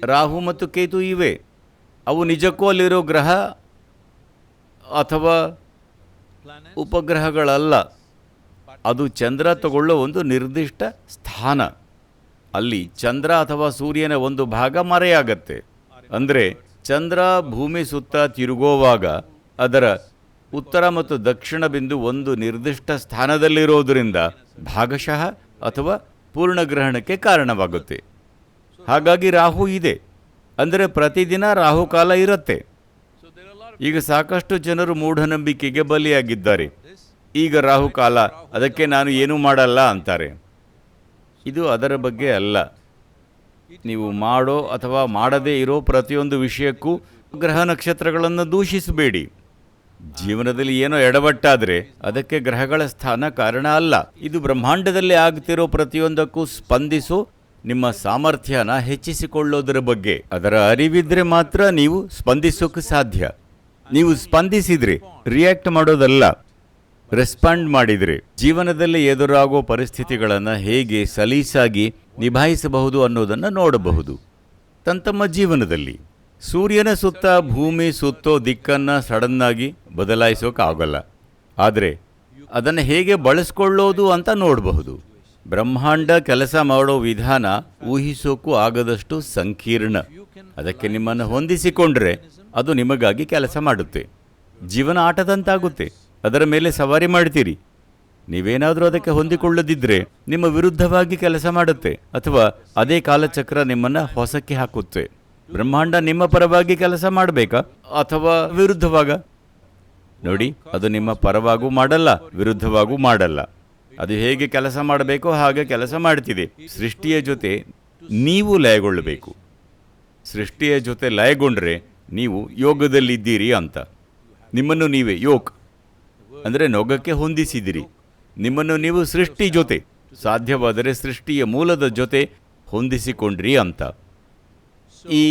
ರಾಹು ಮತ್ತು ಕೇತು ಇವೆ. ಅವು ನಿಜಕ್ಕೂ ಅಲ್ಲಿರೋ ಗ್ರಹ ಅಥವಾ ಉಪಗ್ರಹಗಳಲ್ಲ. ಅದು ಚಂದ್ರ ತಗೊಳ್ಳೋ ಒಂದು ನಿರ್ದಿಷ್ಟ ಸ್ಥಾನ. ಅಲ್ಲಿ ಚಂದ್ರ ಅಥವಾ ಸೂರ್ಯನ ಒಂದು ಭಾಗ ಮರೆಯಾಗತ್ತೆ. ಅಂದರೆ ಚಂದ್ರ ಭೂಮಿ ಸುತ್ತ ತಿರುಗೋವಾಗ ಅದರ ಉತ್ತರ ಮತ್ತು ದಕ್ಷಿಣ ಬಿಂದು ಒಂದು ನಿರ್ದಿಷ್ಟ ಸ್ಥಾನದಲ್ಲಿರೋದರಿಂದ ಭಾಗಶಃ ಅಥವಾ ಪೂರ್ಣಗ್ರಹಣಕ್ಕೆ ಕಾರಣವಾಗುತ್ತೆ. ಹಾಗಾಗಿ ರಾಹು ಇದೆ, ಅಂದರೆ ಪ್ರತಿದಿನ ರಾಹುಕಾಲ ಇರುತ್ತೆ. ಈಗ ಸಾಕಷ್ಟು ಜನರು ಮೂಢನಂಬಿಕೆಗೆ ಬಲಿಯಾಗಿದ್ದಾರೆ. ಈಗ ರಾಹುಕಾಲ, ಅದಕ್ಕೆ ನಾನು ಏನೂ ಮಾಡಲ್ಲ ಅಂತಾರೆ. ಇದು ಅದರ ಬಗ್ಗೆ ಅಲ್ಲ. ನೀವು ಮಾಡೋ ಅಥವಾ ಮಾಡದೇ ಇರೋ ಪ್ರತಿಯೊಂದು ವಿಷಯಕ್ಕೂ ಗ್ರಹ ನಕ್ಷತ್ರಗಳನ್ನು ದೂಷಿಸಬೇಡಿ. ಜೀವನದಲ್ಲಿ ಏನೋ ಎಡವಟ್ಟಾದರೆ ಅದಕ್ಕೆ ಗ್ರಹಗಳ ಸ್ಥಾನ ಕಾರಣ ಅಲ್ಲ. ಇದು ಬ್ರಹ್ಮಾಂಡದಲ್ಲಿ ಆಗ್ತಿರೋ ಪ್ರತಿಯೊಂದಕ್ಕೂ ಸ್ಪಂದಿಸೋ ನಿಮ್ಮ ಸಾಮರ್ಥ್ಯನ ಹೆಚ್ಚಿಸಿಕೊಳ್ಳೋದರ ಬಗ್ಗೆ. ಅದರ ಅರಿವಿದ್ರೆ ಮಾತ್ರ ನೀವು ಸ್ಪಂದಿಸೋಕೆ ಸಾಧ್ಯ. ನೀವು ಸ್ಪಂದಿಸಿದ್ರೆ ರಿಯಾಕ್ಟ್ ಮಾಡೋದಲ್ಲ. ರೆಸ್ಪಾಂಡ್ ಮಾಡಿದರೆ ಜೀವನದಲ್ಲಿ ಎದುರಾಗೋ ಪರಿಸ್ಥಿತಿಗಳನ್ನು ಹೇಗೆ ಸಲೀಸಾಗಿ ನಿಭಾಯಿಸಬಹುದು ಅನ್ನೋದನ್ನು ನೋಡಬಹುದು. ತಮ್ಮ ಜೀವನದಲ್ಲಿ ಸೂರ್ಯನ ಸುತ್ತ ಭೂಮಿ ಸುತ್ತೋ ದಿಕ್ಕನ್ನು ಸಡನ್ನಾಗಿ ಬದಲಾಯಿಸೋಕ್ಕಾಗಲ್ಲ, ಆದರೆ ಅದನ್ನು ಹೇಗೆ ಬಳಸ್ಕೊಳ್ಳೋದು ಅಂತ ನೋಡಬಹುದು. ಬ್ರಹ್ಮಾಂಡ ಕೆಲಸ ಮಾಡೋ ವಿಧಾನ ಊಹಿಸೋಕ್ಕೂ ಆಗದಷ್ಟು ಸಂಕೀರ್ಣ. ಅದಕ್ಕೆ ನಿಮ್ಮನ್ನು ಹೊಂದಿಸಿಕೊಂಡ್ರೆ ಅದು ನಿಮಗಾಗಿ ಕೆಲಸ ಮಾಡುತ್ತೆ. ಜೀವನ ಆಟದಂತಾಗುತ್ತೆ. ಅದರ ಮೇಲೆ ಸವಾರಿ ಮಾಡ್ತೀರಿ. ನೀವೇನಾದರೂ ಅದಕ್ಕೆ ಹೊಂದಿಕೊಳ್ಳದಿದ್ದರೆ ನಿಮ್ಮ ವಿರುದ್ಧವಾಗಿ ಕೆಲಸ ಮಾಡುತ್ತೆ, ಅಥವಾ ಅದೇ ಕಾಲಚಕ್ರ ನಿಮ್ಮನ್ನು ಹೊಸಕ್ಕೆ ಹಾಕುತ್ತೆ. ಬ್ರಹ್ಮಾಂಡ ನಿಮ್ಮ ಪರವಾಗಿ ಕೆಲಸ ಮಾಡಬೇಕಾ ಅಥವಾ ವಿರುದ್ಧವಾಗ? ನೋಡಿ, ಅದು ನಿಮ್ಮ ಪರವಾಗೂ ಮಾಡಲ್ಲ, ವಿರುದ್ಧವಾಗೂ ಮಾಡಲ್ಲ. ಅದು ಹೇಗೆ ಕೆಲಸ ಮಾಡಬೇಕೋ ಹಾಗೆ ಕೆಲಸ ಮಾಡ್ತಿದೆ. ಸೃಷ್ಟಿಯ ಜೊತೆ ನೀವು ಲಯಗೊಳ್ಳಬೇಕು. ಸೃಷ್ಟಿಯ ಜೊತೆ ಲಯಗೊಂಡ್ರೆ ನೀವು ಯೋಗದಲ್ಲಿದ್ದೀರಿ ಅಂತ. ನಿಮ್ಮನ್ನು ನೀವೇ ಯೋಗ್ ಅಂದರೆ ನೊಗಕ್ಕೆ ಹೊಂದಿಸಿದಿರಿ. ನಿಮ್ಮನ್ನು ನೀವು ಸೃಷ್ಟಿ ಜೊತೆ, ಸಾಧ್ಯವಾದರೆ ಸೃಷ್ಟಿಯ ಮೂಲದ ಜೊತೆ ಹೊಂದಿಸಿಕೊಂಡ್ರಿ ಅಂತ. ಈ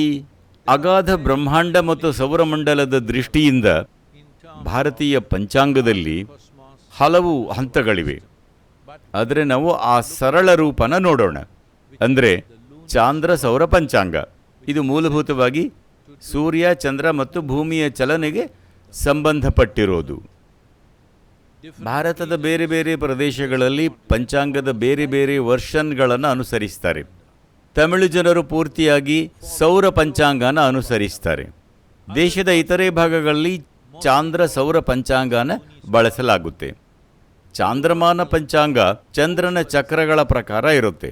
ಅಗಾಧ ಬ್ರಹ್ಮಾಂಡ ಮತ್ತು ಸೌರಮಂಡಲದ ದೃಷ್ಟಿಯಿಂದ ಭಾರತೀಯ ಪಂಚಾಂಗದಲ್ಲಿ ಹಲವು ಹಂತಗಳಿವೆ. ಆದರೆ ನಾವು ಆ ಸರಳ ರೂಪನ ನೋಡೋಣ. ಅಂದರೆ ಚಾಂದ್ರ ಸೌರ ಪಂಚಾಂಗ. ಇದು ಮೂಲಭೂತವಾಗಿ ಸೂರ್ಯ, ಚಂದ್ರ ಮತ್ತು ಭೂಮಿಯ ಚಲನೆಗೆ ಸಂಬಂಧಪಟ್ಟಿರೋದು. ಭಾರತದ ಬೇರೆ ಬೇರೆ ಪ್ರದೇಶಗಳಲ್ಲಿ ಪಂಚಾಂಗದ ಬೇರೆ ಬೇರೆ ವರ್ಷನ್ಗಳನ್ನು ಅನುಸರಿಸ್ತಾರೆ. ತಮಿಳು ಜನರು ಪೂರ್ತಿಯಾಗಿ ಸೌರ ಪಂಚಾಂಗನ ಅನುಸರಿಸ್ತಾರೆ. ದೇಶದ ಇತರೆ ಭಾಗಗಳಲ್ಲಿ ಚಾಂದ್ರ ಸೌರ ಪಂಚಾಂಗನ ಬಳಸಲಾಗುತ್ತೆ. ಚಾಂದ್ರಮಾನ ಪಂಚಾಂಗ ಚಂದ್ರನ ಚಕ್ರಗಳ ಪ್ರಕಾರ ಇರುತ್ತೆ.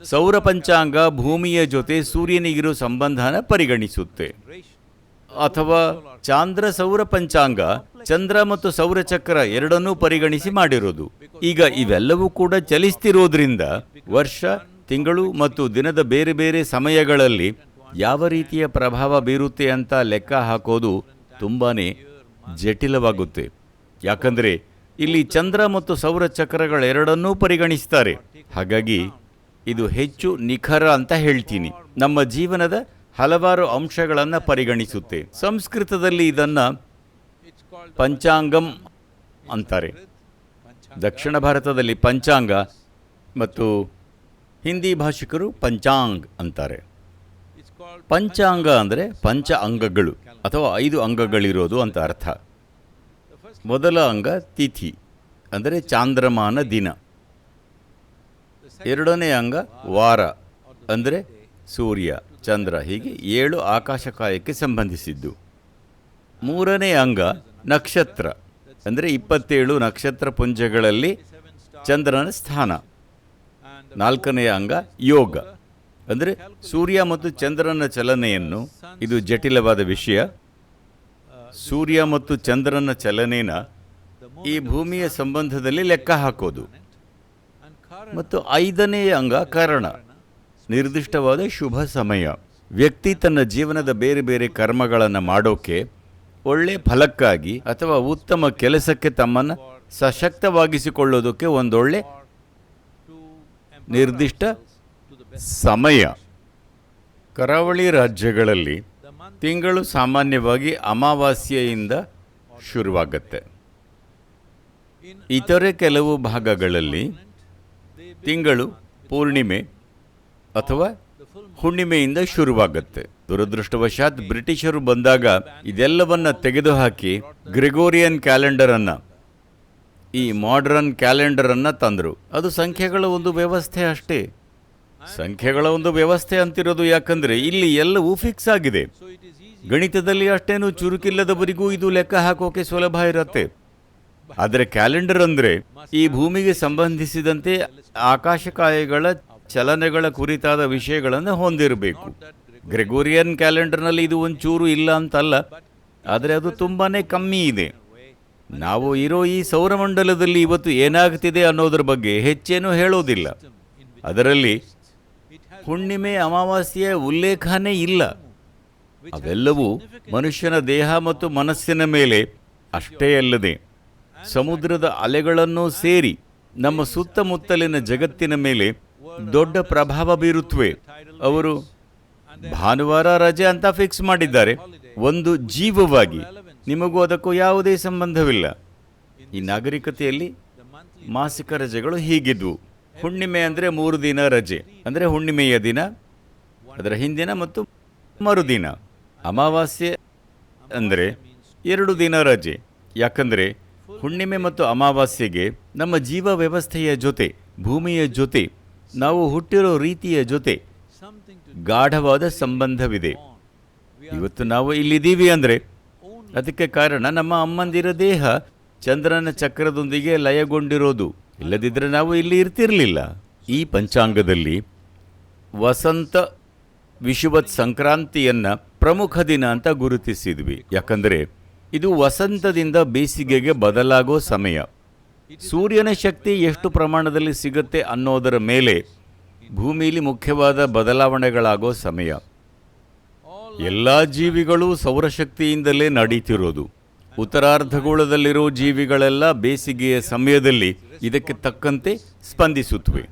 ಸೌರ ಪಂಚಾಂಗ ಭೂಮಿಯ ಜೊತೆ ಸೂರ್ಯನಿಗಿರೋ ಸಂಬಂಧನ ಪರಿಗಣಿಸುತ್ತೆ. ಅಥವಾ ಚಾಂದ್ರ ಸೌರ ಪಂಚಾಂಗ ಚಂದ್ರ ಮತ್ತು ಸೌರಚಕ್ರ ಎರಡನ್ನೂ ಪರಿಗಣಿಸಿ ಮಾಡಿರೋದು. ಈಗ ಇವೆಲ್ಲವೂ ಕೂಡ ಚಲಿಸ್ತಿರೋದ್ರಿಂದ ವರ್ಷ, ತಿಂಗಳು ಮತ್ತು ದಿನದ ಬೇರೆ ಬೇರೆ ಸಮಯಗಳಲ್ಲಿ ಯಾವ ರೀತಿಯ ಪ್ರಭಾವ ಬೀರುತ್ತೆ ಅಂತ ಲೆಕ್ಕ ಹಾಕೋದು ತುಂಬಾ ಜಟಿಲವಾಗುತ್ತೆ. ಯಾಕಂದರೆ ಇಲ್ಲಿ ಚಂದ್ರ ಮತ್ತು ಸೌರಚಕ್ರಗಳೆರಡನ್ನೂ ಪರಿಗಣಿಸ್ತಾರೆ. ಹಾಗಾಗಿ ಇದು ಹೆಚ್ಚು ನಿಖರ ಅಂತ ಹೇಳ್ತೀನಿ. ನಮ್ಮ ಜೀವನದ ಹಲವಾರು ಅಂಶಗಳನ್ನು ಪರಿಗಣಿಸುತ್ತೆ. ಸಂಸ್ಕೃತದಲ್ಲಿ ಇದನ್ನು ಪಂಚಾಂಗಂ ಅಂತಾರೆ. ದಕ್ಷಿಣ ಭಾರತದಲ್ಲಿ ಪಂಚಾಂಗ ಮತ್ತು ಹಿಂದಿ ಭಾಷಿಕರು ಪಂಚಾಂಗ್ ಅಂತಾರೆ. ಪಂಚಾಂಗ ಅಂದರೆ ಪಂಚ ಅಂಗಗಳು ಅಥವಾ 5 ಅಂಗಗಳಿರೋದು ಅಂತ ಅರ್ಥ. ಮೊದಲ ಅಂಗ ತಿಥಿ ಅಂದರೆ ಚಾಂದ್ರಮಾನ ದಿನ. ಎರಡನೇ ಅಂಗ ವಾರ ಅಂದರೆ ಸೂರ್ಯ, ಚಂದ್ರ, ಹೀಗೆ 7 ಆಕಾಶಕಾಯಕ್ಕೆ ಸಂಬಂಧಿಸಿದ್ದು. ಮೂರನೇ ಅಂಗ ನಕ್ಷತ್ರ ಅಂದರೆ 27 ನಕ್ಷತ್ರ ಪುಂಜಗಳಲ್ಲಿ ಚಂದ್ರನ ಸ್ಥಾನ. ನಾಲ್ಕನೆಯ ಅಂಗ ಯೋಗ ಅಂದರೆ ಸೂರ್ಯ ಮತ್ತು ಚಂದ್ರನ ಚಲನೆಯನ್ನು, ಇದು ಜಟಿಲವಾದ ವಿಷಯ, ಸೂರ್ಯ ಮತ್ತು ಚಂದ್ರನ ಚಲನೆನ ಈ ಭೂಮಿಯ ಸಂಬಂಧದಲ್ಲಿ ಲೆಕ್ಕ ಹಾಕೋದು. ಮತ್ತು ಐದನೆಯ ಅಂಗ ಕರಣ, ನಿರ್ದಿಷ್ಟವಾದ ಶುಭ ಸಮಯ. ವ್ಯಕ್ತಿ ತನ್ನ ಜೀವನದ ಬೇರೆ ಬೇರೆ ಕರ್ಮಗಳನ್ನು ಮಾಡೋಕ್ಕೆ, ಒಳ್ಳೆ ಫಲಕ್ಕಾಗಿ ಅಥವಾ ಉತ್ತಮ ಕೆಲಸಕ್ಕೆ ತಮ್ಮನ್ನು ಸಶಕ್ತವಾಗಿಸಿಕೊಳ್ಳೋದಕ್ಕೆ ಒಂದೊಳ್ಳೆ ನಿರ್ದಿಷ್ಟ ಸಮಯ. ಕರಾವಳಿ ರಾಜ್ಯಗಳಲ್ಲಿ ತಿಂಗಳು ಸಾಮಾನ್ಯವಾಗಿ ಅಮಾವಾಸ್ಯೆಯಿಂದ ಶುರುವಾಗತ್ತೆ. ಇತರೆ ಕೆಲವು ಭಾಗಗಳಲ್ಲಿ ತಿಂಗಳು ಪೂರ್ಣಿಮೆ ಅಥವಾ ಹುಣ್ಣಿಮೆಯಿಂದ ಶುರುವಾಗತ್ತೆ. ದುರದೃಷ್ಟವಶಾತ್ ಬ್ರಿಟಿಷರು ಬಂದಾಗ ಇದೆಲ್ಲವನ್ನ ತೆಗೆದುಹಾಕಿ ಗ್ರೆಗೋರಿಯನ್ ಕ್ಯಾಲೆಂಡರನ್ನು, ಈ ಮಾಡರ್ನ್ ಕ್ಯಾಲೆಂಡರನ್ನು ತಂದರು. ಅದು ಸಂಖ್ಯೆಗಳ ಒಂದು ವ್ಯವಸ್ಥೆ ಅಷ್ಟೇ. ಸಂಖ್ಯೆಗಳ ಒಂದು ವ್ಯವಸ್ಥೆ ಅಂತಿರೋದು ಯಾಕಂದರೆ ಇಲ್ಲಿ ಎಲ್ಲವೂ ಫಿಕ್ಸ್ ಆಗಿದೆ. ಗಣಿತದಲ್ಲಿ ಅಷ್ಟೇನು ಚುರುಕಿಲ್ಲದವರಿಗೂ ಇದು ಲೆಕ್ಕ ಹಾಕೋಕೆ ಸುಲಭ ಇರುತ್ತೆ. ಆದರೆ ಕ್ಯಾಲೆಂಡರ್ ಅಂದರೆ ಈ ಭೂಮಿಗೆ ಸಂಬಂಧಿಸಿದಂತೆ ಆಕಾಶಕಾಯಗಳ ಚಲನೆಗಳ ಕುರಿತಾದ ವಿಷಯಗಳನ್ನು ಹೊಂದಿರಬೇಕು. ಗ್ರೆಗೋರಿಯನ್ ಕ್ಯಾಲೆಂಡರ್ನಲ್ಲಿ ಇದು ಒಂಚೂರು ಇಲ್ಲ ಅಂತಲ್ಲ, ಆದರೆ ಅದು ತುಂಬಾ ಕಮ್ಮಿ ಇದೆ. ನಾವು ಇರೋ ಈ ಸೌರಮಂಡಲದಲ್ಲಿ ಇವತ್ತು ಏನಾಗ್ತಿದೆ ಅನ್ನೋದ್ರ ಬಗ್ಗೆ ಹೆಚ್ಚೇನೂ ಹೇಳೋದಿಲ್ಲ. ಅದರಲ್ಲಿ ಹುಣ್ಣಿಮೆ, ಅಮಾವಾಸ್ಯೆಯ ಉಲ್ಲೇಖನೇ ಇಲ್ಲ. ಅವೆಲ್ಲವೂ ಮನುಷ್ಯನ ದೇಹ ಮತ್ತು ಮನಸ್ಸಿನ ಮೇಲೆ ಅಷ್ಟೇ ಅಲ್ಲದೆ ಸಮುದ್ರದ ಅಲೆಗಳನ್ನೂ ಸೇರಿ ನಮ್ಮ ಸುತ್ತಮುತ್ತಲಿನ ಜಗತ್ತಿನ ಮೇಲೆ ದೊಡ್ಡ ಪ್ರಭಾವ ಬೀರುತ್ತವೆ. ಅವರು ಭಾನುವಾರ ರಜೆ ಅಂತ ಫಿಕ್ಸ್ ಮಾಡಿದ್ದಾರೆ. ಒಂದು ಜೀವವಾಗಿ ನಿಮಗೂ ಅದಕ್ಕೂ ಯಾವುದೇ ಸಂಬಂಧವಿಲ್ಲ. ಈ ನಾಗರಿಕತೆಯಲ್ಲಿ ಮಾಸಿಕ ರಜೆಗಳು ಹೀಗಿದ್ವು. ಹುಣ್ಣಿಮೆ ಅಂದರೆ 3 ದಿನ ರಜೆ, ಅಂದರೆ ಹುಣ್ಣಿಮೆಯ ದಿನ, ಅದರ ಹಿಂದಿನ ಮತ್ತು ಮರುದಿನ. ಅಮಾವಾಸ್ಯೆ ಅಂದರೆ 2 ದಿನ ರಜೆ. ಯಾಕಂದರೆ ಹುಣ್ಣಿಮೆ ಮತ್ತು ಅಮಾವಾಸ್ಯೆಗೆ ನಮ್ಮ ಜೀವ ವ್ಯವಸ್ಥೆಯ ಜೊತೆ, ಭೂಮಿಯ ಜೊತೆ, ನಾವು ಹುಟ್ಟಿರೋ ರೀತಿಯ ಜೊತೆ ಗಾಢವಾದ ಸಂಬಂಧವಿದೆ. ಇವತ್ತು ನಾವು ಇಲ್ಲಿದ್ದೀವಿ ಅಂದರೆ ಅದಕ್ಕೆ ಕಾರಣ ನಮ್ಮ ಅಮ್ಮಂದಿರ ದೇಹ ಚಂದ್ರನ ಚಕ್ರದೊಂದಿಗೆ ಲಯಗೊಂಡಿರೋದು. ಇಲ್ಲದಿದ್ದರೆ ನಾವು ಇಲ್ಲಿ ಇರ್ತಿರಲಿಲ್ಲ. ಈ ಪಂಚಾಂಗದಲ್ಲಿ ವಸಂತ ವಿಷುವತ್ ಸಂಕ್ರಾಂತಿಯನ್ನು ಪ್ರಮುಖ ದಿನ ಅಂತ ಗುರುತಿಸಿದ್ವಿ. ಯಾಕಂದರೆ ಇದು ವಸಂತದಿಂದ ಬೇಸಿಗೆಗೆ ಬದಲಾಗೋ ಸಮಯ. ಸೂರ್ಯನ ಶಕ್ತಿ ಎಷ್ಟು ಪ್ರಮಾಣದಲ್ಲಿ ಸಿಗುತ್ತೆ ಅನ್ನೋದರ ಮೇಲೆ ಭೂಮಿಯಲ್ಲಿ ಮುಖ್ಯವಾದ ಬದಲಾವಣೆಗಳಾಗೋ ಸಮಯ. ಎಲ್ಲ ಜೀವಿಗಳು ಸೌರಶಕ್ತಿಯಿಂದಲೇ ನಡೀತಿರೋದು. ಉತ್ತರಾರ್ಧಗೋಳದಲ್ಲಿರೋ ಜೀವಿಗಳೆಲ್ಲ ಬೇಸಿಗೆಯ ಸಮಯದಲ್ಲಿ ಇದಕ್ಕೆ ತಕ್ಕಂತೆ ಸ್ಪಂದಿಸುತ್ತವೆ.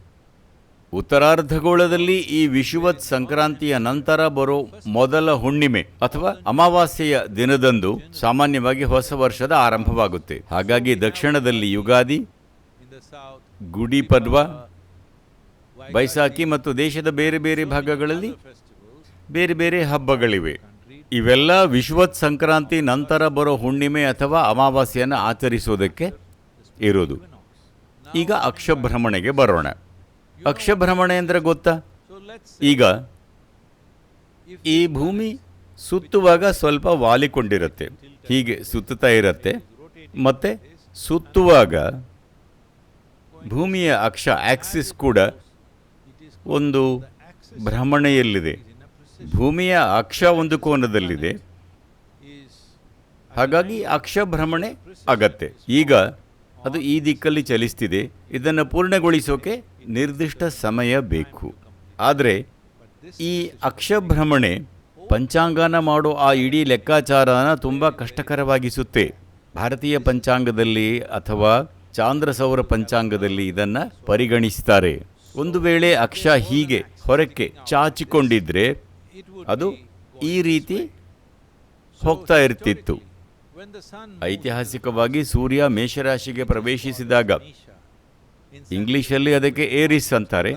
ಉತ್ತರಾರ್ಧಗೋಳದಲ್ಲಿ ಈ ವಿಷುವತ್ ಸಂಕ್ರಾಂತಿಯ ನಂತರ ಬರೋ ಮೊದಲ ಹುಣ್ಣಿಮೆ ಅಥವಾ ಅಮಾವಾಸ್ಯೆಯ ದಿನದಂದು ಸಾಮಾನ್ಯವಾಗಿ ಹೊಸ ವರ್ಷದ ಆರಂಭವಾಗುತ್ತೆ. ಹಾಗಾಗಿ ದಕ್ಷಿಣದಲ್ಲಿ ಯುಗಾದಿ, ಗುಡಿ ಪಡ್ವಾ, ಬೈಸಾಖಿ ಮತ್ತು ದೇಶದ ಬೇರೆ ಬೇರೆ ಭಾಗಗಳಲ್ಲಿ ಬೇರೆ ಬೇರೆ ಹಬ್ಬಗಳಿವೆ. ಇವೆಲ್ಲ ವಿಷುವತ್ ಸಂಕ್ರಾಂತಿ ನಂತರ ಬರೋ ಹುಣ್ಣಿಮೆ ಅಥವಾ ಅಮಾವಾಸ್ಯೆಯನ್ನು ಆಚರಿಸೋದಕ್ಕೆ ಇರೋದು. ಈಗ ಅಕ್ಷಭ್ರಮಣೆಗೆ ಬರೋಣ. ಅಕ್ಷಭ್ರಮಣೆ ಅಂದರೆ ಗೊತ್ತಾ? ಈಗ ಈ ಭೂಮಿ ಸುತ್ತುವಾಗ ಸ್ವಲ್ಪ ವಾಲಿಕೊಂಡಿರುತ್ತೆ, ಹೀಗೆ ಸುತ್ತುತ್ತಾ ಇರುತ್ತೆ. ಮತ್ತೆ ಸುತ್ತುವಾಗ ಭೂಮಿಯ ಅಕ್ಷ ಆಕ್ಸಿಸ್ ಕೂಡ ಒಂದು ಭ್ರಮಣೆಯಲ್ಲಿದೆ. ಭೂಮಿಯ ಅಕ್ಷ ಒಂದು ಕೋನದಲ್ಲಿದೆ, ಹಾಗಾಗಿ ಅಕ್ಷಭ್ರಮಣೆ ಆಗತ್ತೆ. ಈಗ ಅದು ಈ ದಿಕ್ಕಲ್ಲಿ ಚಲಿಸ್ತಿದೆ. ಇದನ್ನು ಪೂರ್ಣಗೊಳಿಸೋಕೆ ನಿರ್ದಿಷ್ಟ ಸಮಯ ಬೇಕು. ಆದರೆ ಈ ಅಕ್ಷಭ್ರಮಣೆ ಪಂಚಾಂಗನ ಮಾಡೋ ಆ ಇಡೀ ಲೆಕ್ಕಾಚಾರನ ತುಂಬ ಕಷ್ಟಕರವಾಗಿಸುತ್ತೆ. ಭಾರತೀಯ ಪಂಚಾಂಗದಲ್ಲಿ ಅಥವಾ ಚಾಂದ್ರ ಸೌರ ಪಂಚಾಂಗದಲ್ಲಿ ಇದನ್ನು ಪರಿಗಣಿಸ್ತಾರೆ. ಒಂದು ವೇಳೆ ಅಕ್ಷ ಹೀಗೆ ಹೊರಕ್ಕೆ ಚಾಚಿಕೊಂಡಿದ್ರೆ ಅದು ಈ ರೀತಿ ಹೋಗ್ತಾ ಇರ್ತಿತ್ತು. ಐತಿಹಾಸಿಕವಾಗಿ ಸೂರ್ಯ ಮೇಷರಾಶಿಗೆ ಪ್ರವೇಶಿಸಿದಾಗ, ಇಂಗ್ಲಿಷಲ್ಲಿ ಅದಕ್ಕೆ ಏರಿಸ್ ಅಂತಾರೆ,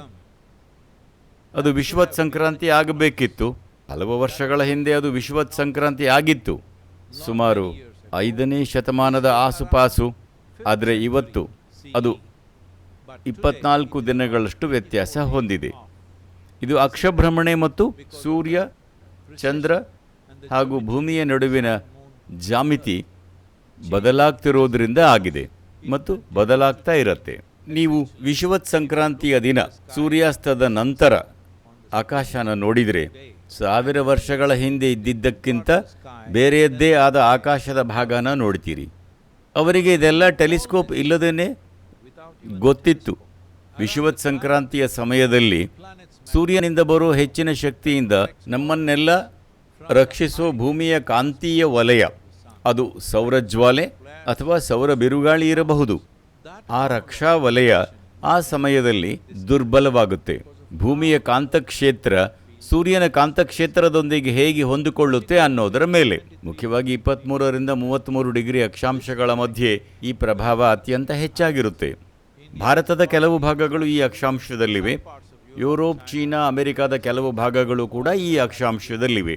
ಅದು ವಿಷುವತ್ ಸಂಕ್ರಾಂತಿ ಆಗಬೇಕಿತ್ತು. ಹಲವು ವರ್ಷಗಳ ಹಿಂದೆ ಅದು ವಿಷುವತ್ ಸಂಕ್ರಾಂತಿ ಆಗಿತ್ತು, ಸುಮಾರು 5ನೇ ಶತಮಾನದ ಆಸುಪಾಸು. ಆದರೆ ಇವತ್ತು ಅದು 24 ದಿನಗಳಷ್ಟು ವ್ಯತ್ಯಾಸ ಹೊಂದಿದೆ. ಇದು ಅಕ್ಷಭ್ರಮಣೆ ಮತ್ತು ಸೂರ್ಯ, ಚಂದ್ರ ಹಾಗೂ ಭೂಮಿಯ ನಡುವಿನ ಜಾಮಿತಿ ಬದಲಾಗ್ತಿರೋದ್ರಿಂದ ಆಗಿದೆ ಮತ್ತು ಬದಲಾಗ್ತಾ ಇರುತ್ತೆ. ನೀವು ವಿಷುವತ್ ಸಂಕ್ರಾಂತಿಯ ದಿನ ಸೂರ್ಯಾಸ್ತದ ನಂತರ ಆಕಾಶನ ನೋಡಿದರೆ 1000 ವರ್ಷಗಳ ಹಿಂದೆ ಇದ್ದಿದ್ದಕ್ಕಿಂತ ಬೇರೆಯದ್ದೇ ಆದ ಆಕಾಶದ ಭಾಗನ ನೋಡ್ತೀರಿ. ಅವರಿಗೆ ಇದೆಲ್ಲ ಟೆಲಿಸ್ಕೋಪ್ ಇಲ್ಲದೇನೆ ಗೊತ್ತಿತ್ತು. ವಿಷುವತ್ ಸಂಕ್ರಾಂತಿಯ ಸಮಯದಲ್ಲಿ ಸೂರ್ಯನಿಂದ ಬರೋ ಹೆಚ್ಚಿನ ಶಕ್ತಿಯಿಂದ ನಮ್ಮನ್ನೆಲ್ಲ ರಕ್ಷಿಸೋ ಭೂಮಿಯ ಕಾಂತೀಯ ವಲಯ, ಅದು ಸೌರಜ್ವಾಲೆ ಅಥವಾ ಸೌರ ಬಿರುಗಾಳಿ ಇರಬಹುದು. ಆ ರಕ್ಷಾ ವಲಯ ಆ ಸಮಯದಲ್ಲಿ ದುರ್ಬಲವಾಗುತ್ತೆ. ಭೂಮಿಯ ಕಾಂತಕ್ಷೇತ್ರ ಸೂರ್ಯನ ಕಾಂತಕ್ಷೇತ್ರದೊಂದಿಗೆ ಹೇಗೆ ಹೊಂದಿಕೊಳ್ಳುತ್ತೆ ಅನ್ನೋದರ ಮೇಲೆ, ಮುಖ್ಯವಾಗಿ 23ರಿಂದ 33 ಡಿಗ್ರಿ ಅಕ್ಷಾಂಶಗಳ ಮಧ್ಯೆ ಈ ಪ್ರಭಾವ ಅತ್ಯಂತ ಹೆಚ್ಚಾಗಿರುತ್ತೆ. ಭಾರತದ ಕೆಲವು ಭಾಗಗಳು ಈ ಅಕ್ಷಾಂಶದಲ್ಲಿವೆ. ಯುರೋಪ್, ಚೀನಾ, ಅಮೆರಿಕಾದ ಕೆಲವು ಭಾಗಗಳು ಕೂಡ ಈ ಅಕ್ಷಾಂಶದಲ್ಲಿವೆ.